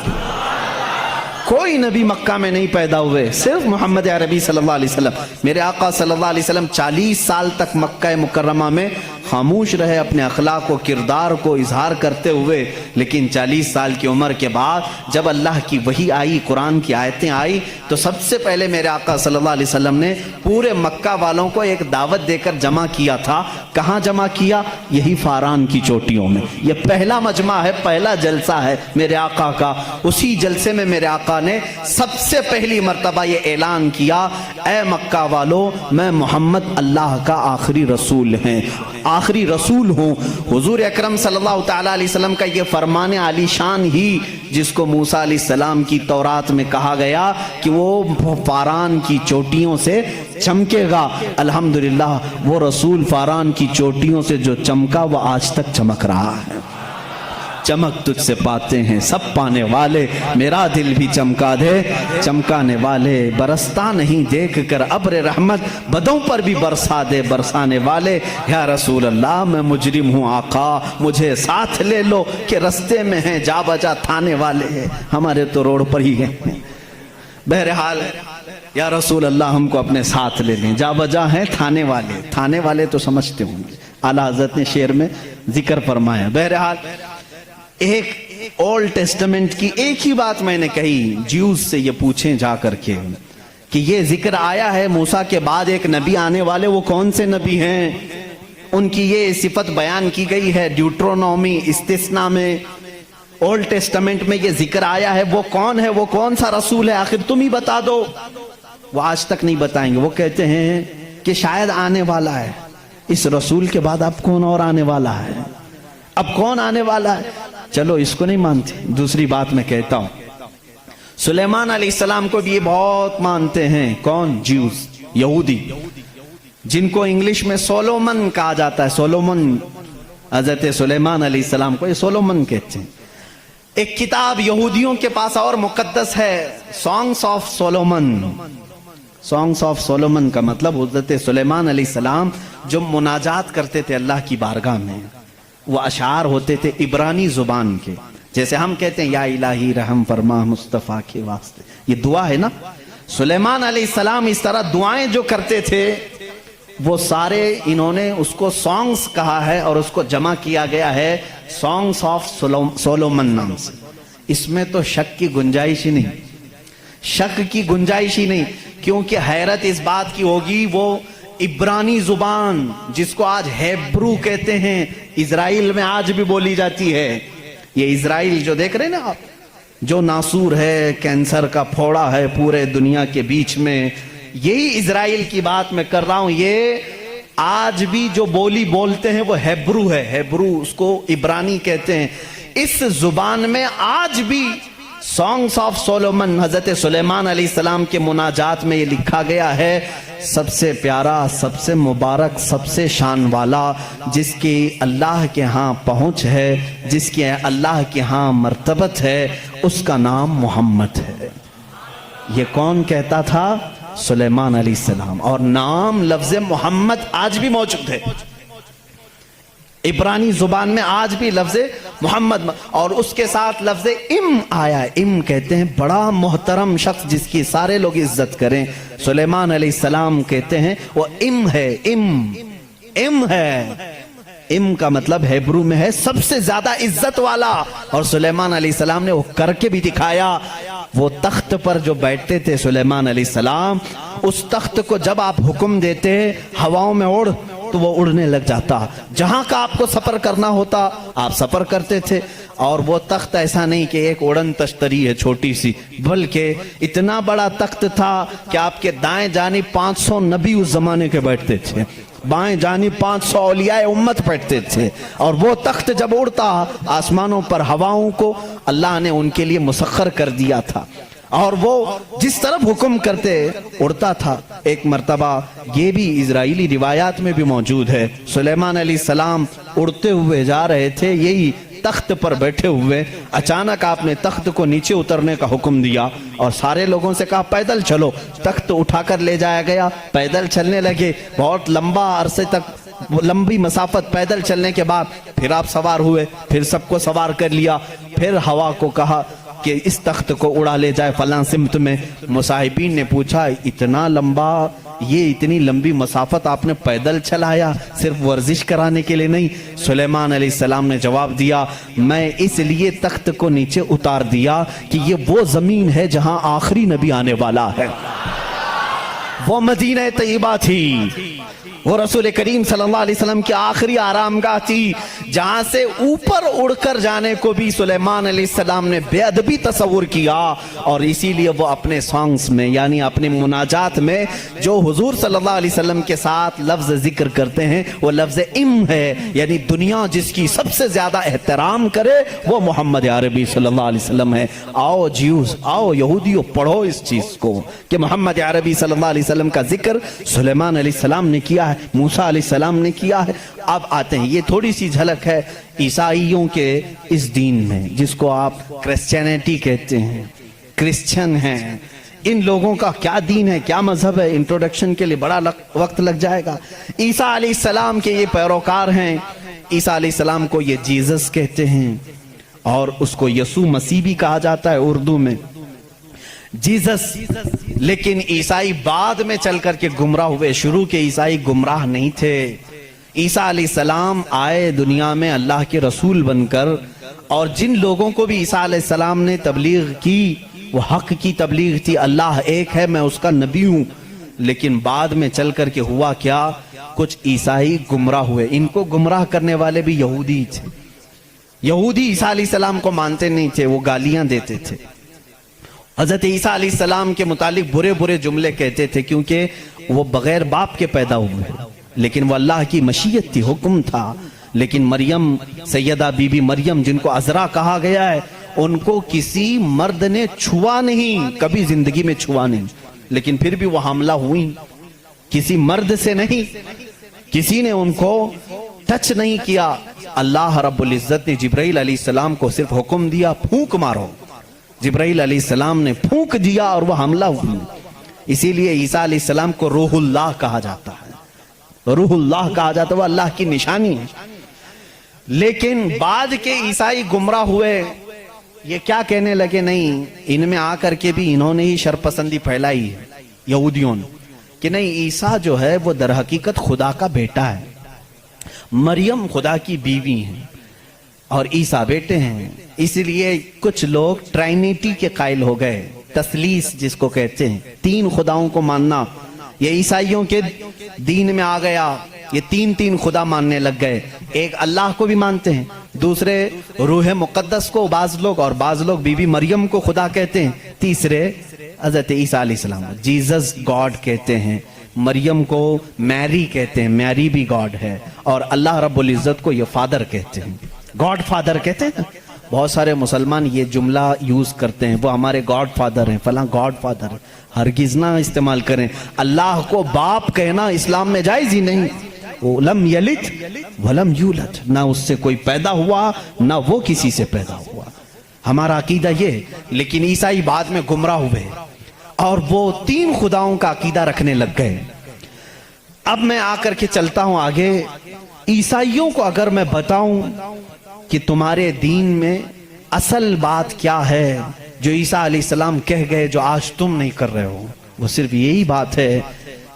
کوئی نبی مکہ میں نہیں پیدا ہوئے, صرف محمد عربی صلی اللہ علیہ وسلم. میرے آقا صلی اللہ علیہ وسلم 40 سال تک مکہ مکرمہ میں خاموش رہے, اپنے اخلاق و کردار کو اظہار کرتے ہوئے. لیکن 40 سال کی عمر کے بعد جب اللہ کی وحی آئی, قرآن کی آیتیں آئی, تو سب سے پہلے میرے آقا صلی اللہ علیہ وسلم نے پورے مکہ والوں کو ایک دعوت دے کر جمع کیا تھا. کہاں جمع کیا؟ یہی فاران کی چوٹیوں میں. یہ پہلا مجمع ہے, پہلا جلسہ ہے میرے آقا کا. اسی جلسے میں میرے آقا نے سب سے پہلی مرتبہ یہ اعلان کیا, اے مکہ والو, میں محمد اللہ کا آخری رسول ہوں. حضور اکرم صلی اللہ تعالی علیہ وسلم کا یہ فرمان عالی شان ہی, جس کو موسیٰ علیہ السلام کی تورات میں کہا گیا کہ وہ فاران کی چوٹیوں سے چمکے گا, الحمدللہ وہ رسول فاران کی چوٹیوں سے جو چمکا وہ آج تک چمک رہا ہے. چمک تجھ سے پاتے ہیں سب پانے والے, میرا دل بھی چمکا دے چمکانے والے. برستا نہیں دیکھ کر ابر رحمت, بدوں پر بھی برسا دے برسانے والے. یا رسول اللہ میں مجرم ہوں آقا, مجھے ساتھ لے لو کہ رستے میں ہیں جا بجا تھانے والے. ہمارے تو روڈ پر ہی ہیں. بہرحال یا رسول اللہ ہم کو اپنے ساتھ لے لیں, جا بجا ہیں تھانے والے تو سمجھتے ہوں گے. اعلیٰ حضرت نے شعر میں ذکر فرمایا. بہرحال ایک اولڈ ٹیسٹمنٹ کی ایک ہی بات میں نے کہی, جیوز سے یہ پوچھیں جا کر کے کہ یہ ذکر آیا ہے موسیٰ کے بعد ایک نبی آنے والے, وہ کون سے نبی ہیں؟ ان کی یہ صفت بیان کی گئی ہے ڈیوٹرونومی استثناء میں. اولڈ ٹیسٹمنٹ میں یہ ذکر آیا ہے, وہ کون ہے, وہ کون سا رسول ہے, آخر تم ہی بتا دو. وہ آج تک نہیں بتائیں گے. وہ کہتے ہیں کہ شاید آنے والا ہے. اس رسول کے بعد اب کون اور آنے والا ہے؟ اب کون آنے والا ہے؟ چلو اس کو نہیں مانتے. دوسری بات میں کہتا ہوں, سلیمان علیہ السلام کو بھی یہ بہت مانتے ہیں. کون؟ جیوز, یہودی, جن کو انگلش میں سولومن کہا جاتا ہے. سولومن, حضرت سلیمان علیہ السلام کو یہ سولومن کہتے ہیں. ایک کتاب یہودیوں کے پاس اور مقدس ہے, songs of Solomon. Songs of Solomon کا مطلب حضرت سلیمان علیہ السلام جو مناجات کرتے تھے اللہ کی بارگاہ میں, وہ اشعار ہوتے تھے عبرانی زبان کے. جیسے ہم کہتے ہیں یا الہی رحم فرما مصطفیٰ کے واسطے, یہ دعا ہے نا. سلیمان علیہ السلام اس طرح دعائیں جو کرتے تھے وہ سارے انہوں نے اس کو سانگز کہا ہے, اور اس کو جمع کیا گیا ہے سانگس آف سولومن نام سے. اس میں تو شک کی گنجائش ہی نہیں, کیونکہ حیرت اس بات کی ہوگی وہ عبرانی زبان جس کو آج ہیبرو کہتے ہیں, اسرائیل میں آج بھی بولی جاتی ہے. یہ اسرائیل جو دیکھ رہے ہیں نا آپ, جو ناسور ہے, کینسر کا پھوڑا ہے پورے دنیا کے بیچ میں, یہی اسرائیل کی بات میں کر رہا ہوں. یہ آج بھی جو بولی بولتے ہیں وہ ہیبرو ہے. ہیبرو اس کو عبرانی کہتے ہیں. اس زبان میں آج بھی سانگس آف سولومن حضرت سلیمان علیہ السلام کے مناجات میں یہ لکھا گیا ہے, سب سے پیارا, سب سے مبارک, سب سے شان والا, جس کی اللہ کے ہاں پہنچ ہے, جس کی اللہ کے ہاں مرتبت ہے, اس کا نام محمد ہے. یہ کون کہتا تھا؟ سلیمان علیہ السلام. اور نام لفظ محمد آج بھی موجود ہے. عبرانی زبان میں آج بھی لفظ محمد، اور اس کے ساتھ لفظ ام آیا. ام کہتے ہیں بڑا محترم شخص جس کی سارے لوگ عزت کریں. سلیمان علیہ السلام کہتے ہیں وہ ام ہے. ام ہے. ام کا مطلب ہیبرو میں ہے سب سے زیادہ عزت والا. اور سلیمان علیہ السلام نے وہ کر کے بھی دکھایا. وہ تخت پر جو بیٹھتے تھے سلیمان علیہ السلام، اس تخت کو جب آپ حکم دیتے ہواؤں میں اڑ تو وہ اڑنے لگ جاتا. جہاں کا آپ کو سفر کرنا ہوتا آپ سفر کرتے تھے. اور وہ تخت ایسا نہیں کہ ایک اڑن تشتری ہے چھوٹی سی، بلکہ اتنا بڑا تخت تھا کہ آپ کے دائیں جانب 500 نبی اس زمانے کے بیٹھتے تھے، بائیں جانب 500 اولیاء امت بیٹھتے تھے. اور وہ تخت جب اڑتا آسمانوں پر ہواؤں کو اللہ نے ان کے لیے مسخر کر دیا تھا، اور وہ جس طرف حکم کرتے اڑتا تھا. ایک مرتبہ یہ بھی اسرائیلی روایات میں بھی موجود ہے، سلیمان علیہ السلام اڑتے ہوئے جا رہے تھے یہی تخت پر بیٹھے ہوئے. اچانک آپ نے تخت کو نیچے اترنے کا حکم دیا اور سارے لوگوں سے کہا پیدل چلو. تخت اٹھا کر لے جایا گیا، پیدل چلنے لگے. بہت لمبا عرصے تک لمبی مسافت پیدل چلنے کے بعد پھر آپ سوار ہوئے، پھر سب کو سوار کر لیا. پھر ہوا کو کہا کہ اس تخت کو اڑا لے جائے فلاں سمت میں. مصاحبین نے پوچھا اتنا لمبا، یہ اتنی لمبی مسافت آپ نے پیدل چلایا صرف ورزش کرانے کے لیے نہیں؟ سلیمان علیہ السلام نے جواب دیا میں اس لیے تخت کو نیچے اتار دیا کہ یہ وہ زمین ہے جہاں آخری نبی آنے والا ہے. وہ مدینہ طیبہ تھی، وہ رسول کریم صلی اللہ علیہ وسلم کی آخری آرام گاہ تھی، جہاں سے اوپر اڑ کر جانے کو بھی سلیمان علیہ السلام نے بے ادبی تصور کیا. اور اسی لیے وہ اپنے سانگز میں یعنی اپنے مناجات میں جو حضور صلی اللہ علیہ وسلم کے ساتھ لفظ ذکر کرتے ہیں وہ لفظ ام ہے. یعنی دنیا جس کی سب سے زیادہ احترام کرے وہ محمد عربی صلی اللہ علیہ وسلم ہے. آؤ جیوز، آؤ یہودیوں، پڑھو اس چیز کو کہ محمد عربی صلی اللہ علیہ وسلم کا ذکر سلیمان علیہ السلام نے کیا ہے، موسیٰ علیہ السلام نے کیا ہے. اب آتے ہیں، یہ تھوڑی سی جھلک ہے عیسائیوں کے اس دین میں جس کو آپ کرسچینٹی کہتے ہیں، کرسچن ہیں. ان لوگوں کا کیا دین ہے، کیا مذہب ہے، انٹروڈکشن کے لیے بڑا وقت لگ جائے گا. عیسیٰ علیہ السلام کے یہ پیروکار ہیں. عیسیٰ علیہ السلام کو یہ جیزس کہتے ہیں اور اس کو یسوع مسیح بھی کہا جاتا ہے اردو میں، جیزس. لیکن عیسائی بعد میں چل کر کے گمراہ ہوئے، شروع کے عیسائی گمراہ نہیں تھے. عیسیٰ علیہ السلام آئے دنیا میں اللہ کے رسول بن کر، اور جن لوگوں کو بھی عیسیٰ علیہ السلام نے تبلیغ کی وہ حق کی تبلیغ تھی، اللہ ایک ہے میں اس کا نبی ہوں. لیکن بعد میں چل کر کے ہوا کیا، کچھ عیسائی گمراہ ہوئے. ان کو گمراہ کرنے والے بھی یہودی تھے. یہودی عیسیٰ علیہ السلام کو مانتے نہیں تھے، وہ گالیاں دیتے تھے. حضرت عیسیٰ علیہ السلام کے متعلق برے برے جملے کہتے تھے کیونکہ وہ بغیر باپ کے پیدا ہوئے، لیکن وہ اللہ کی مشیت تھی، حکم تھا. لیکن مریم، سیدہ بی بی مریم جن کو عذرا کہا گیا ہے، ان کو کسی مرد نے چھوا نہیں، کبھی زندگی میں چھوا نہیں. لیکن پھر بھی وہ حاملہ ہوئی، کسی مرد سے نہیں، کسی نے ان کو ٹچ نہیں کیا. اللہ رب العزت نے جبرائیل علیہ السلام کو صرف حکم دیا پھونک مارو. جبرائیل علیہ السلام نے پھونک دیا اور وہ حملہ ہوئی. اسی لیے عیسیٰ علیہ السلام کو روح اللہ کہا جاتا ہے، روح اللہ کہا جاتا ہے، وہ اللہ کی نشانی ہے. لیکن بعد کے عیسائی گمراہ ہوئے، یہ کیا کہنے لگے، نہیں ان میں آ کر کے بھی انہوں نے ہی شرپسندی پھیلائی ہے یہودیوں نے کہ نہیں عیسیٰ جو ہے وہ در حقیقت خدا کا بیٹا ہے، مریم خدا کی بیوی ہیں اور عیسیٰ بیٹے ہیں. اس لیے کچھ لوگ ٹرائنیٹی کے قائل ہو گئے، تثلیث جس کو کہتے ہیں، تین خداؤں کو ماننا. یہ عیسائیوں کے دین میں آ گیا، یہ تین خدا ماننے لگ گئے. ایک اللہ کو بھی مانتے ہیں، دوسرے روح مقدس کو بعض لوگ، اور بعض لوگ بی بی مریم کو خدا کہتے ہیں، تیسرے حضرت عیسیٰ علیہ السلام جیزس گاڈ کہتے ہیں. مریم کو میری کہتے ہیں، میری بھی گاڈ ہے، اور اللہ رب العزت کو یہ فادر کہتے ہیں، گاڈ فادر کہتے ہیں. بہت سارے مسلمان یہ جملہ یوز کرتے ہیں، وہ ہمارے گاڈ فادر ہیں، فلاں گاڈ فادر ہے. ہرگز نہ استعمال کریں. اللہ کو باپ کہنا اسلام میں جائز ہی نہیں. لم یلد ولم یولد، نہ اس سے کوئی پیدا ہوا نہ وہ کسی سے پیدا ہوا. ہمارا عقیدہ یہ. لیکن عیسائی بعد میں گمراہ ہوئے اور وہ تین خداؤں کا عقیدہ رکھنے لگ گئے. اب میں آ کر کے چلتا ہوں آگے. عیسائیوں کو اگر میں بتاؤں کہ تمہارے دین میں اصل بات کیا ہے جو عیسیٰ علیہ السلام کہہ گئے جو آج تم نہیں کر رہے ہو، وہ صرف یہی بات ہے۔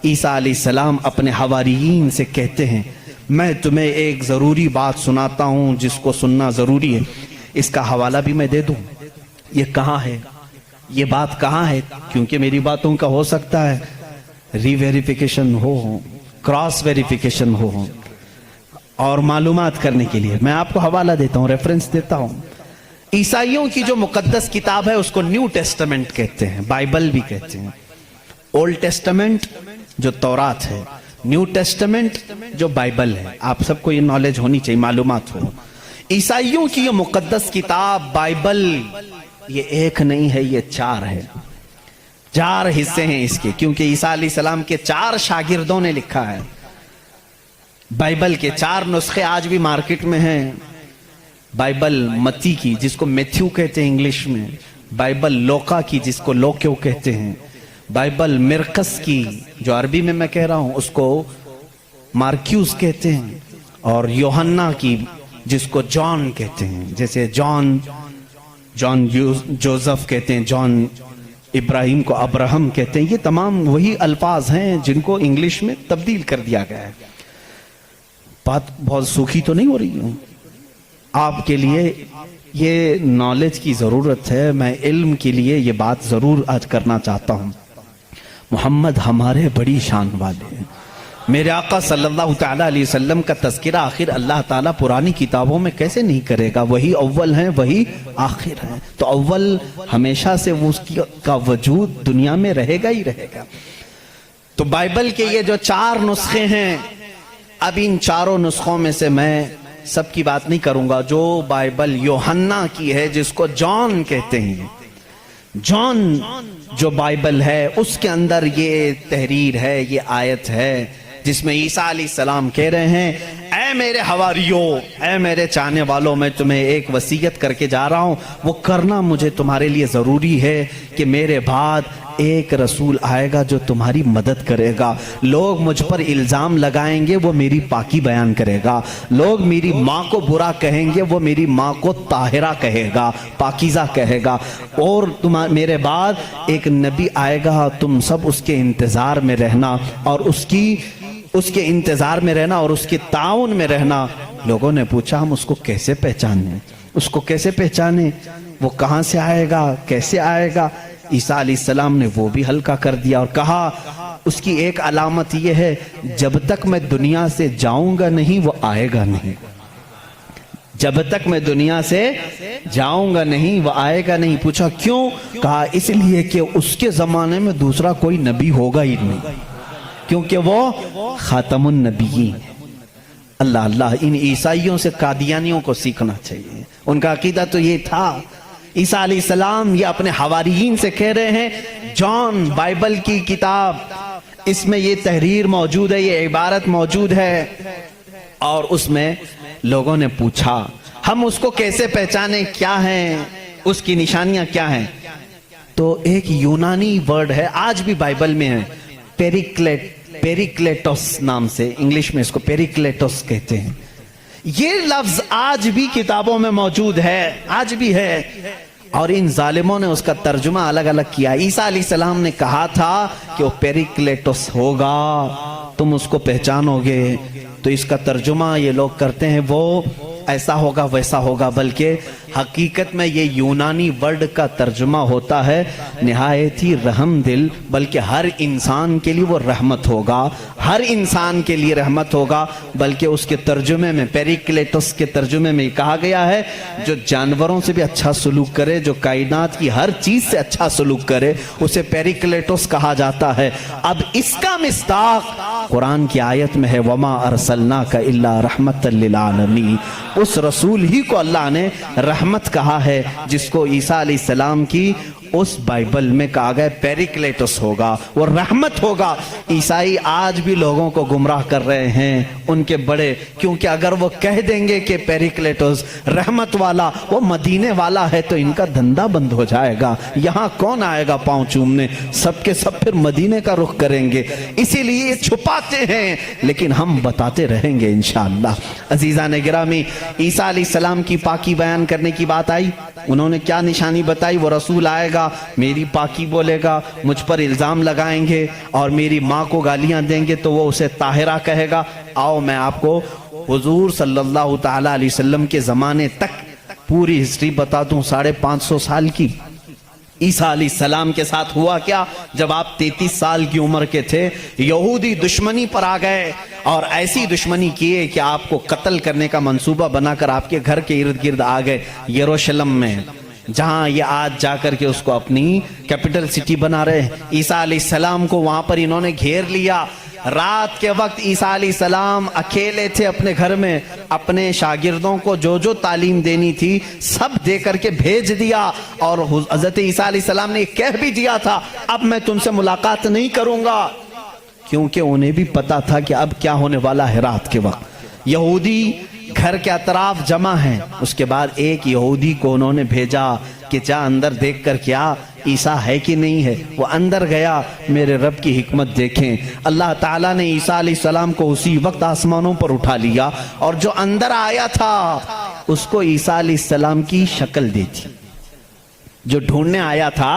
عیسیٰ علیہ السلام اپنے حواریین سے کہتے ہیں میں تمہیں ایک ضروری بات سناتا ہوں جس کو سننا ضروری ہے، اس کا حوالہ بھی میں دے دوں، یہ کہاں ہے، یہ بات کہاں ہے، کیونکہ میری باتوں کا ہو سکتا ہے ری ویریفیکیشن ہو، کراس ویریفیکیشن ہو، اور معلومات کرنے کے لیے میں آپ کو حوالہ دیتا ہوں، ریفرنس دیتا ہوں۔ عیسائیوں کی جو مقدس کتاب ہے اس کو نیو ٹیسٹمنٹ کہتے ہیں، بائبل بھی کہتے ہیں۔ اولڈ ٹیسٹمنٹ جو تورات ہے، نیو ٹیسٹمنٹ جو بائبل ہے، آپ سب کو یہ نالج ہونی چاہیے، معلومات ہو۔ عیسائیوں کی یہ مقدس کتاب بائبل یہ ایک نہیں ہے، یہ چار ہے، چار حصے ہیں اس کے، کیونکہ عیسیٰ علیہ السلام کے 4 شاگردوں نے لکھا ہے۔ بائبل کے 4 نسخے آج بھی مارکیٹ میں ہیں۔ بائبل متی کی جس کو میتھیو کہتے ہیں انگلش میں، بائبل لوکا کی جس کو لوکیو کہتے ہیں، بائبل مرقس کی جو عربی میں میں کہہ رہا ہوں اس کو مارکیوس کہتے ہیں، اور یوحنا کی جس کو جان کہتے ہیں، جیسے جان جوزف کہتے ہیں، جان ابراہیم کو ابراہم کہتے ہیں، یہ تمام وہی الفاظ ہیں جن کو انگلش میں تبدیل کر دیا گیا ہے۔ بات بہت سوکھی تو نہیں ہو رہی ہوں، آپ کے لیے یہ نالج کی ضرورت ہے، میں علم کے لیے یہ بات ضرور آج کرنا چاہتا ہوں۔ محمد ہمارے بڑی شان والے ہیں، میرے آقا صلی اللہ تعالیٰ علیہ وسلم کا تذکرہ آخر اللہ تعالیٰ پرانی کتابوں میں کیسے نہیں کرے گا؟ وہی اول ہیں، وہی آخر ہیں، تو اول ہمیشہ سے اس کا وجود دنیا میں رہے گا ہی رہے گا۔ تو بائبل کے یہ جو 4 نسخے ہیں، اب ان 4 نسخوں میں سے میں سب کی بات نہیں کروں گا، جو بائبل یوحنا کی ہے جس کو جان کہتے ہیں، جان جو بائبل ہے اس کے اندر یہ تحریر ہے، یہ آیت ہے جس میں عیسیٰ علیہ السلام کہہ رہے ہیں اے میرے حواریوں، اے میرے چاہنے والوں، میں تمہیں ایک وصیت کر کے جا رہا ہوں، وہ کرنا مجھے تمہارے لیے ضروری ہے کہ میرے بعد ایک رسول آئے گا جو تمہاری مدد کرے گا۔ لوگ مجھ پر الزام لگائیں گے، وہ میری پاکی بیان کرے گا۔ لوگ میری ماں کو برا کہیں گے، وہ میری ماں کو طاہرہ کہے گا، پاکیزہ کہے گا۔ اور میرے بعد ایک نبی آئے گا، تم سب اس کے انتظار میں رہنا اور اس کے انتظار میں رہنا اور اس کے تعاون میں رہنا۔ لوگوں نے پوچھا ہم اس کو کیسے پہچانیں، اس کو کیسے پہچانیں، وہ کہاں سے آئے گا، کیسے آئے گا؟ عیسیٰ علیہ السلام نے وہ بھی ہلکا کر دیا اور کہا اس کی ایک علامت یہ ہے جب تک میں دنیا سے جاؤں گا نہیں وہ آئے گا نہیں، جب تک میں دنیا سے جاؤں گا نہیں وہ آئے گا نہیں۔ پوچھا کیوں؟ کہا اس لیے کہ اس کے زمانے میں دوسرا کوئی نبی ہوگا ہی نہیں، کیونکہ وہ خاتم النبیین۔ اللہ اللہ، ان عیسائیوں سے قادیانیوں کو سیکھنا چاہیے، ان کا عقیدہ تو یہ تھا۔ عیسیٰ علیہ السلام یہ اپنے حواریین سے کہہ رہے ہیں جان بائبل کی کتاب، اس میں یہ تحریر موجود ہے، یہ عبارت موجود ہے، اور اس میں لوگوں نے پوچھا ہم اس کو کیسے پہچانیں، کیا ہیں اس کی نشانیاں کیا ہیں؟ تو ایک یونانی ورڈ ہے، آج بھی بائبل میں ہے، پیریکلیٹوس نام سے، انگلش میں اس کو پیریکلیٹوس کہتے ہیں۔ یہ لفظ آج بھی کتابوں میں موجود ہے، آج بھی ہے، اور ان ظالموں نے اس کا ترجمہ الگ الگ کیا۔ عیسیٰ علیہ السلام نے کہا تھا کہ وہ پیریکلیٹوس ہوگا، تم اس کو پہچانو گے، تو اس کا ترجمہ یہ لوگ کرتے ہیں وہ ایسا ہوگا ویسا ہوگا، بلکہ حقیقت میں یہ یونانی ورڈ کا ترجمہ ہوتا ہے نہایت ہی رحم دل، بلکہ ہر انسان کے لیے وہ رحمت ہوگا، ہر انسان کے لیے رحمت ہوگا، بلکہ اس کے ترجمے میں پیریکلیٹوس کے ترجمے میں کہا گیا ہے جو جانوروں سے بھی اچھا سلوک کرے، جو کائنات کی ہر چیز سے اچھا سلوک کرے، اسے پیریکلیٹوس کہا جاتا ہے۔ اب اس کا مصداق قرآن کی آیت میں ہے وَمَا أَرْسَلْنَاكَ إِلَّا رَحْمَةً لِّلْعَالَمِينَ، اس رسول ہی کو اللہ نے رحمت کہا ہے جس کو عیسیٰ علیہ السلام کی اس بائبل میں کہا گیا پیریکلیٹس ہوگا، وہ رحمت ہوگا۔ عیسائی آج بھی لوگوں کو گمراہ کر رہے ہیں ان کے بڑے، کیونکہ اگر وہ کہہ دیں گے کہ پیریکلیٹس رحمت والا وہ مدینے والا ہے تو ان کا دھندا بند ہو جائے گا، یہاں کون آئے گا پاؤں چومنے، سب کے سب پھر مدینے کا رخ کریں گے۔ اسی لیے چھپاتے ہیں لیکن ہم بتاتے رہیں گے انشاءاللہ۔ عزیزان گرامی، عیسیٰ علیہ السلام کی پاکی بیان کرنے کی بات آئی، انہوں نے کیا نشانی بتائی؟ وہ رسول آئے گا، میری پاکی بولے گا، مجھ پر الزام لگائیں گے اور میری ماں کو گالیاں دیں گے تو وہ اسے طاہرہ کہے گا۔ آؤ میں آپ کو حضور صلی اللہ تعالیٰ علیہ وسلم کے زمانے تک پوری ہسٹری بتا دوں، 550 سال کی۔ عیسیٰ علیہ السلام کے ساتھ ہوا کیا؟ جب آپ 33 سال کی عمر کے تھے، یہودی دشمنی پر آ گئے اور ایسی دشمنی کیے کہ آپ کو قتل کرنے کا منصوبہ بنا کر آپ کے گھر کے ارد گرد آ گئے، یروشلم میں، جہاں یہ آج جا کر کے اس کو اپنی کیپٹل سٹی بنا رہے ہیں۔ عیسیٰ علیہ السلام کو وہاں پر انہوں نے گھیر لیا۔ رات کے وقت عیسیٰ علیہ السلام اکیلے تھے اپنے گھر میں، اپنے شاگردوں کو جو جو تعلیم دینی تھی سب دے کر کے بھیج دیا، اور حضرت عیسیٰ علیہ السلام نے کہہ بھی دیا تھا اب میں تم سے ملاقات نہیں کروں گا، کیونکہ انہیں بھی پتا تھا کہ اب کیا ہونے والا ہے۔ رات کے وقت یہودی گھر کے اطراف جمع ہیں، اس کے بعد ایک یہودی کو انہوں نے بھیجا کہ جا اندر دیکھ کر کیا عیسیٰ ہے کہ نہیں ہے۔ وہ اندر گیا، میرے رب کی حکمت دیکھیں، اللہ تعالیٰ نے عیسیٰ علیہ السلام کو اسی وقت آسمانوں پر اٹھا لیا، اور جو اندر آیا تھا اس کو عیسیٰ علیہ السلام کی شکل دی تھی۔ جو ڈھونڈنے آیا تھا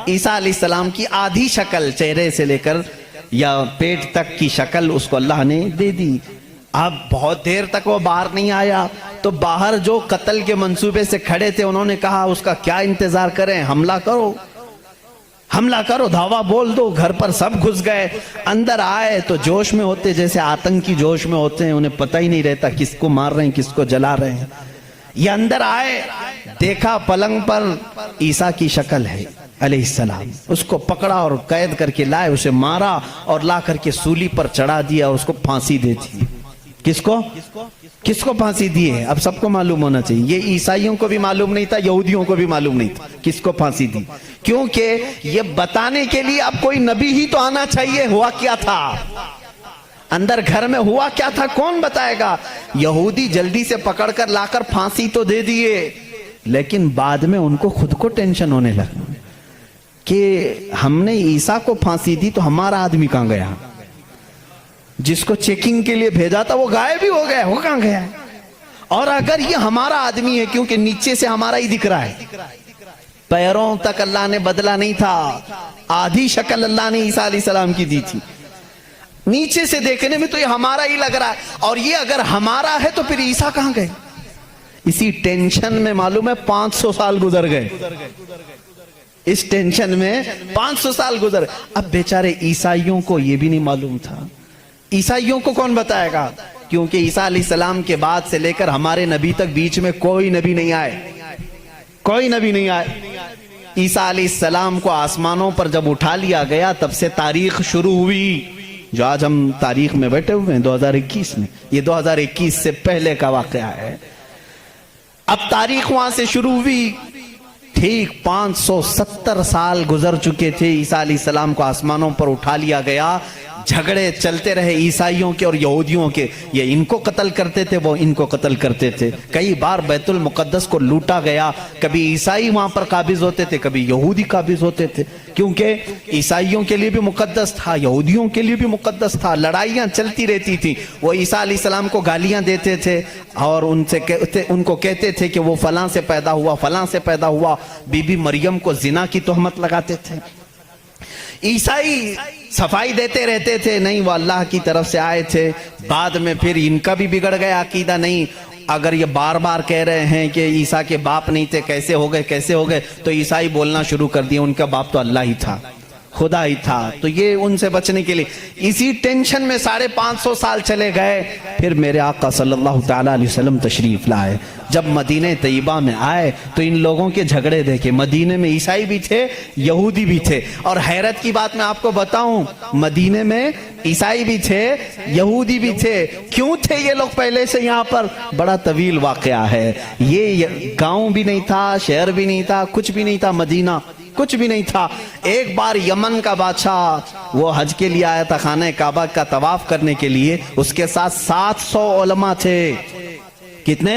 عیسیٰ علیہ السلام کی آدھی شکل، چہرے سے لے کر یا پیٹ تک کی شکل اس کو اللہ نے دے دی۔ اب بہت دیر تک وہ باہر نہیں آیا تو باہر جو قتل کے منصوبے سے کھڑے تھے انہوں نے کہا اس کا کیا انتظار کریں، حملہ کرو، حملہ کرو، دھاوا بول دو۔ گھر پر سب گھس گئے، اندر آئے تو جوش میں ہوتے، جیسے آتنکی جوش میں ہوتے ہیں، انہیں پتہ ہی نہیں رہتا کس کو مار رہے ہیں کس کو جلا رہے ہیں۔ یہ اندر آئے، دیکھا پلنگ پر عیسیٰ کی شکل ہے علیہ السلام، اس کو پکڑا اور قید کر کے لائے، اسے مارا اور لا کر کے سولی پر چڑھا دیا، اس کو پھانسی دے دی۔ کس کو پھانسی دی ہے؟ اب سب کو معلوم ہونا چاہیے، یہ عیسائیوں کو بھی معلوم نہیں تھا، یہودیوں کو بھی معلوم نہیں تھا کس کو پھانسی دی، کیونکہ یہ بتانے کے لیے اب کوئی نبی ہی تو آنا چاہیے ہوا کیا تھا، اندر گھر میں ہوا کیا تھا کون بتائے گا۔ یہودی جلدی سے پکڑ کر لا کر پھانسی تو دے دیے، لیکن بعد میں ان کو خود کو ٹینشن ہونے لگا کہ ہم نے عیسیٰ کو پھانسی دی تو ہمارا آدمی کہاں گیا، جس کو چیکنگ کے لیے بھیجا تھا وہ غائب ہی ہو گیا، وہ کہاں گیا؟ اور اگر یہ ہمارا آدمی ہے، کیونکہ نیچے سے ہمارا ہی دکھ رہا ہے، پیروں تک اللہ نے بدلا نہیں تھا، آدھی شکل اللہ نے عیسیٰ علیہ السلام کی دی تھی، نیچے سے دیکھنے میں تو یہ ہمارا ہی لگ رہا ہے، اور یہ اگر ہمارا ہے تو پھر عیسیٰ کہاں گئے؟ اسی ٹینشن میں معلوم ہے 500 سال گزر گئے، اس ٹینشن میں 500 سال گزر۔ اب بیچارے عیسائیوں کو یہ بھی نہیں معلوم تھا، عیسائیوں کو کون بتائے گا، کیونکہ عیسیٰ علیہ السلام کے بعد سے لے کر ہمارے نبی تک بیچ میں کوئی نبی نہیں آئے، کوئی نبی نہیں آئے۔ عیسیٰ علیہ السلام کو آسمانوں پر جب اٹھا لیا گیا تب سے تاریخ شروع ہوئی، جو آج ہم تاریخ میں بیٹھے ہوئے ہیں 2021 میں، یہ 2021 سے پہلے کا واقعہ ہے۔ اب تاریخ وہاں سے شروع ہوئی، ٹھیک 570 سال گزر چکے تھے، عیسیٰ علیہ السلام کو آسمانوں پر اٹھا لیا گیا، جھگڑے چلتے رہے عیسائیوں کے اور یہودیوں کے، یہ ان کو قتل کرتے تھے وہ ان کو قتل کرتے تھے، کئی بار بیت المقدس کو لوٹا گیا، کبھی عیسائی وہاں پر قابض ہوتے تھے کبھی یہودی قابض ہوتے تھے، کیونکہ عیسائیوں کے لیے بھی مقدس تھا یہودیوں کے لیے بھی مقدس تھا، لڑائیاں چلتی رہتی تھی۔ وہ عیسیٰ علیہ السلام کو گالیاں دیتے تھے اور ان کو کہتے تھے کہ وہ فلاں سے پیدا ہوا فلاں سے پیدا ہوا، بی بی مریم کو زنا کی تہمت لگاتے تھے۔ عیسائی صفائی دیتے رہتے تھے، نہیں وہ اللہ کی طرف سے آئے تھے، بعد میں پھر ان کا بھی بگڑ گیا عقیدہ، نہیں اگر یہ بار بار کہہ رہے ہیں کہ عیسیٰ کے باپ نہیں تھے، کیسے ہو گئے، تو عیسائی بولنا شروع کر دیے ان کا باپ تو اللہ ہی تھا، خدا ہی تھا۔ تو یہ ان سے بچنے کے لیے اسی ٹینشن میں 550 سال چلے گئے، پھر میرے آقا صلی اللہ تعالیٰ علیہ وسلم تشریف لائے۔ جب مدینہ طیبہ میں آئے تو ان لوگوں کے جھگڑے دیکھے، مدینے میں عیسائی بھی تھے یہودی بھی تھے، اور حیرت کی بات میں آپ کو بتاؤں، مدینے میں عیسائی بھی تھے یہودی بھی تھے۔ کیوں تھے یہ لوگ پہلے سے یہاں پر؟ بڑا طویل واقعہ ہے، یہ گاؤں بھی نہیں تھا، شہر بھی نہیں تھا، کچھ بھی نہیں تھا، مدینہ کچھ بھی نہیں تھا. ایک بار یمن کا بادشاہ وہ حج کے لیے آیا تھا خانہ کعبہ کا طواف کرنے کے لیے, اس کے ساتھ 700 علماء تھے. کتنے؟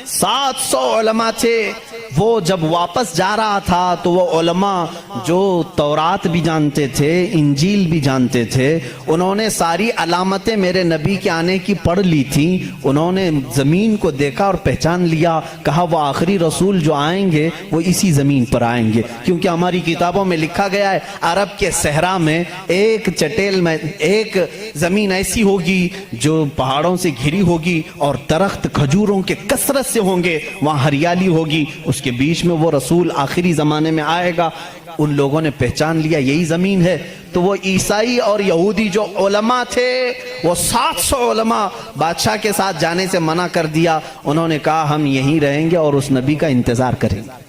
700 علماء تھے. وہ جب واپس جا رہا تھا تو وہ علماء جو تورات بھی جانتے تھے, انجیل بھی جانتے تھے, انہوں نے ساری علامتیں میرے نبی کے آنے کی پڑھ لی تھی. انہوں نے زمین کو دیکھا اور پہچان لیا, کہا وہ آخری رسول جو آئیں گے وہ اسی زمین پر آئیں گے, کیونکہ ہماری کتابوں میں لکھا گیا ہے عرب کے صحرا میں ایک چٹیل میں ایک زمین ایسی ہوگی جو پہاڑوں سے گھری ہوگی اور درخت کھجوروں کے کثرت سے ہوں گے, وہاں ہریالی ہوگی, اس کے بیچ میں وہ رسول آخری زمانے میں آئے گا. ان لوگوں نے پہچان لیا یہی زمین ہے. تو وہ عیسائی اور یہودی جو علماء تھے, وہ 700 علماء بادشاہ کے ساتھ جانے سے منع کر دیا. انہوں نے کہا ہم یہیں رہیں گے اور اس نبی کا انتظار کریں گے,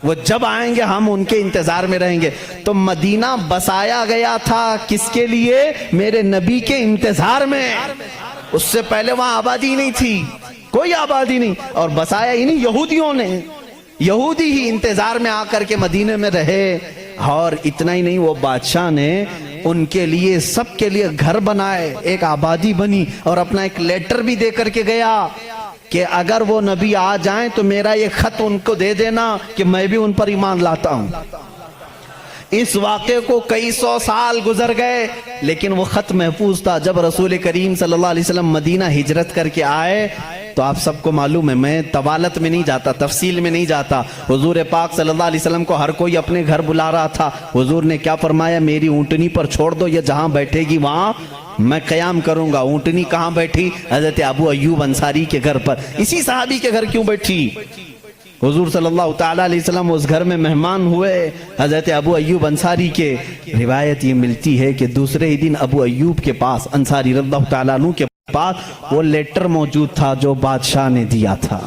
وہ جب آئیں گے ہم ان کے انتظار میں رہیں گے. تو مدینہ بسایا گیا تھا کس کے لیے؟ میرے نبی کے انتظار میں. اس سے پہلے وہاں آبادی نہیں تھی, کوئی آبادی نہیں, اور بسایا ہی نہیں یہودیوں نے. یہودی ہی انتظار میں آ کر کے مدینے میں رہے. اور اتنا ہی نہیں, وہ بادشاہ نے ان کے لیے سب کے لیے گھر بنائے, ایک آبادی بنی, اور اپنا ایک لیٹر بھی دے کر کے گیا کہ اگر وہ نبی آ جائیں تو میرا یہ خط ان کو دے دینا کہ میں بھی ان پر ایمان لاتا ہوں. اس واقعے کو کئی سو سال گزر گئے لیکن وہ خط محفوظ تھا. جب رسول کریم صلی اللہ علیہ وسلم مدینہ ہجرت کر کے آئے تو آپ سب کو معلوم ہے, میں طوالت میں نہیں جاتا, تفصیل میں نہیں جاتا, حضور پاک صلی اللہ علیہ وسلم کو ہر کوئی اپنے گھر بلا رہا تھا. حضور نے کیا فرمایا؟ میری اونٹنی پر چھوڑ دو, یہ جہاں بیٹھے گی وہاں میں قیام کروں گا. اونٹنی کہاں بیٹھی؟ حضرت ابو ایوب انصاری کے گھر پر. اسی صحابی کے گھر کیوں بیٹھی؟ حضور صلی اللہ تعالیٰ علیہ وسلم اس گھر میں مہمان ہوئے حضرت ابو ایوب انصاری کے. روایت یہ ملتی ہے کہ دوسرے ہی دن ابو ایوب کے پاس, انصاری رضی اللہ تعالیٰ عنہ کے پاس, وہ لیٹر موجود تھا جو بادشاہ نے دیا تھا.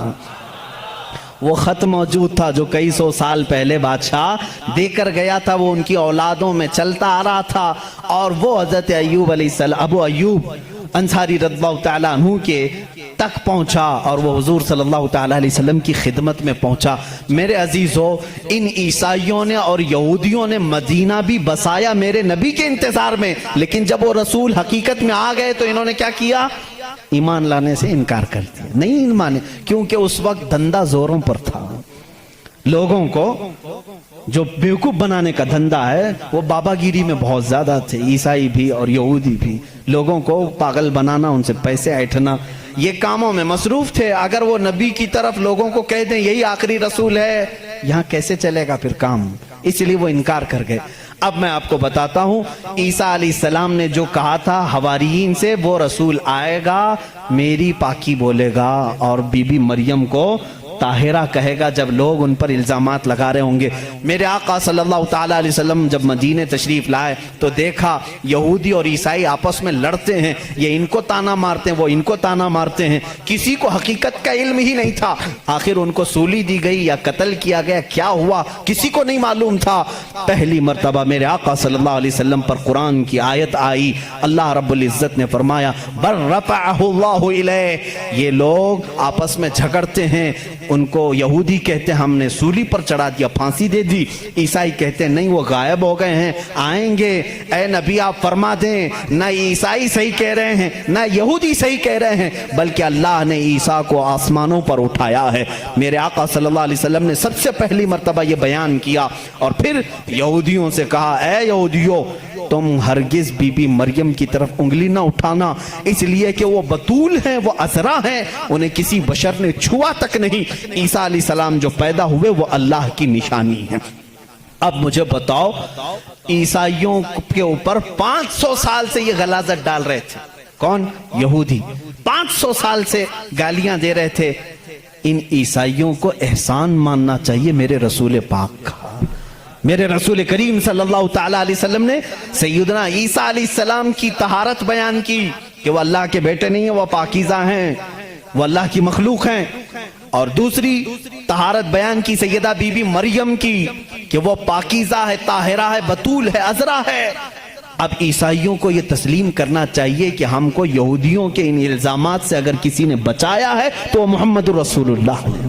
وہ خط موجود تھا جو کئی سو سال پہلے بادشاہ دے کر گیا تھا. وہ ان کی اولادوں میں چلتا آ رہا تھا, اور وہ حضرت ایوب علیہ السلام, ابو ایوب انصاری رضی اللہ تعالیٰ عنہ کے تک پہنچا, اور وہ حضور صلی اللہ تعالیٰ علیہ وسلم کی خدمت میں پہنچا. میرے عزیزو, ان عیسائیوں نے اور یہودیوں نے مدینہ بھی بسایا میرے نبی کے انتظار میں, لیکن جب وہ رسول حقیقت میں آ گئے تو انہوں نے کیا کیا؟ ایمان لانے سے انکار کر دیا. نہیں مانے, کیونکہ اس وقت دھندا زوروں پر تھا. لوگوں کو جو بیوقوف بنانے کا دھندا ہے وہ بابا گیری میں بہت زیادہ تھے, عیسائی بھی اور یہودی بھی. لوگوں کو پاگل بنانا, ان سے پیسے ایٹھنا, یہ کاموں میں مصروف تھے. اگر وہ نبی کی طرف لوگوں کو کہہ دیں یہی آخری رسول ہے, یہاں کیسے چلے گا پھر کام؟ اس لیے وہ انکار کر گئے. اب میں آپ کو بتاتا ہوں عیسیٰ علیہ السلام نے جو کہا تھا حواریین سے, وہ رسول آئے گا, میری پاکی بولے گا, اور بی بی مریم کو طاہرہ کہے گا جب لوگ ان پر الزامات لگا رہے ہوں گے. میرے آقا صلی اللہ تعالیٰ علیہ وسلم جب مدینے تشریف لائے تو دیکھا یہودی اور عیسائی آپس میں لڑتے ہیں, یہ ان کو تانا مارتے ہیں, وہ ان کو تانا مارتے ہیں. کسی کو حقیقت کا علم ہی نہیں تھا. آخر ان کو سولی دی گئی یا قتل کیا گیا, کیا ہوا کسی کو نہیں معلوم تھا. پہلی مرتبہ میرے آقا صلی اللہ علیہ وسلم پر قرآن کی آیت آئی. اللہ رب العزت نے فرمایا بر رفعہ اللہ الیہ. یہ لوگ آپس میں جھگڑتے ہیں, ان کو یہودی کہتے ہیں ہم نے سولی پر چڑھا دیا, پھانسی دے دی. عیسائی کہتے ہیں نہیں وہ غائب ہو گئے ہیں, آئیں گے. اے نبی آپ فرما دیں, نہ عیسائی صحیح کہہ رہے ہیں نہ یہودی صحیح کہہ رہے ہیں, بلکہ اللہ نے عیسیٰ کو آسمانوں پر اٹھایا ہے. میرے آقا صلی اللہ علیہ وسلم نے سب سے پہلی مرتبہ یہ بیان کیا, اور پھر یہودیوں سے کہا اے یہودیوں تم ہرگز بی بی مریم کی طرف انگلی نہ اٹھانا, اس لیے کہ وہ بتول ہیں, وہ عذرا ہیں, انہیں کسی بشر نے چھوا تک نہیں. عیسیٰ علیہ السلام جو پیدا ہوئے وہ اللہ کی نشانی ہے. اب مجھے بتاؤ, عیسائیوں کے اوپر 500 سال سے یہ غلاظت ڈال رہے تھے. کون؟ یہودی. 500 سال سے گالیاں دے رہے تھے. ان عیسائیوں کو احسان ماننا چاہیے میرے رسول پاک کا. میرے رسول کریم صلی اللہ تعالیٰ علیہ وسلم نے سیدنا عیسیٰ علیہ السلام کی طہارت بیان کی کہ وہ اللہ کے بیٹے نہیں ہیں, وہ پاکیزہ ہیں, وہ اللہ کی مخلوق ہیں. اور دوسری طہارت بیان کی سیدہ بی بی مریم کی کہ وہ پاکیزہ ہے, طاہرہ ہے, بتول ہے, عذرا ہے. اب عیسائیوں کو یہ تسلیم کرنا چاہیے کہ ہم کو یہودیوں کے ان الزامات سے اگر کسی نے بچایا ہے تو وہ محمد رسول اللہ ہے.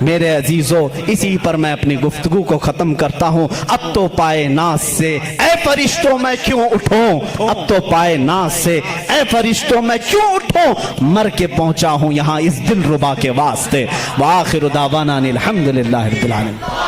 میرے عزیزو اسی پر میں اپنی گفتگو کو ختم کرتا ہوں. اب تو پائے ناز سے اے فرشتوں میں کیوں اٹھوں, اب تو پائے ناز سے اے فرشتوں میں کیوں اٹھوں, مر کے پہنچا ہوں یہاں اس دل ربا کے واسطے. وآخر دعوانا الحمدللہ رب العالمین.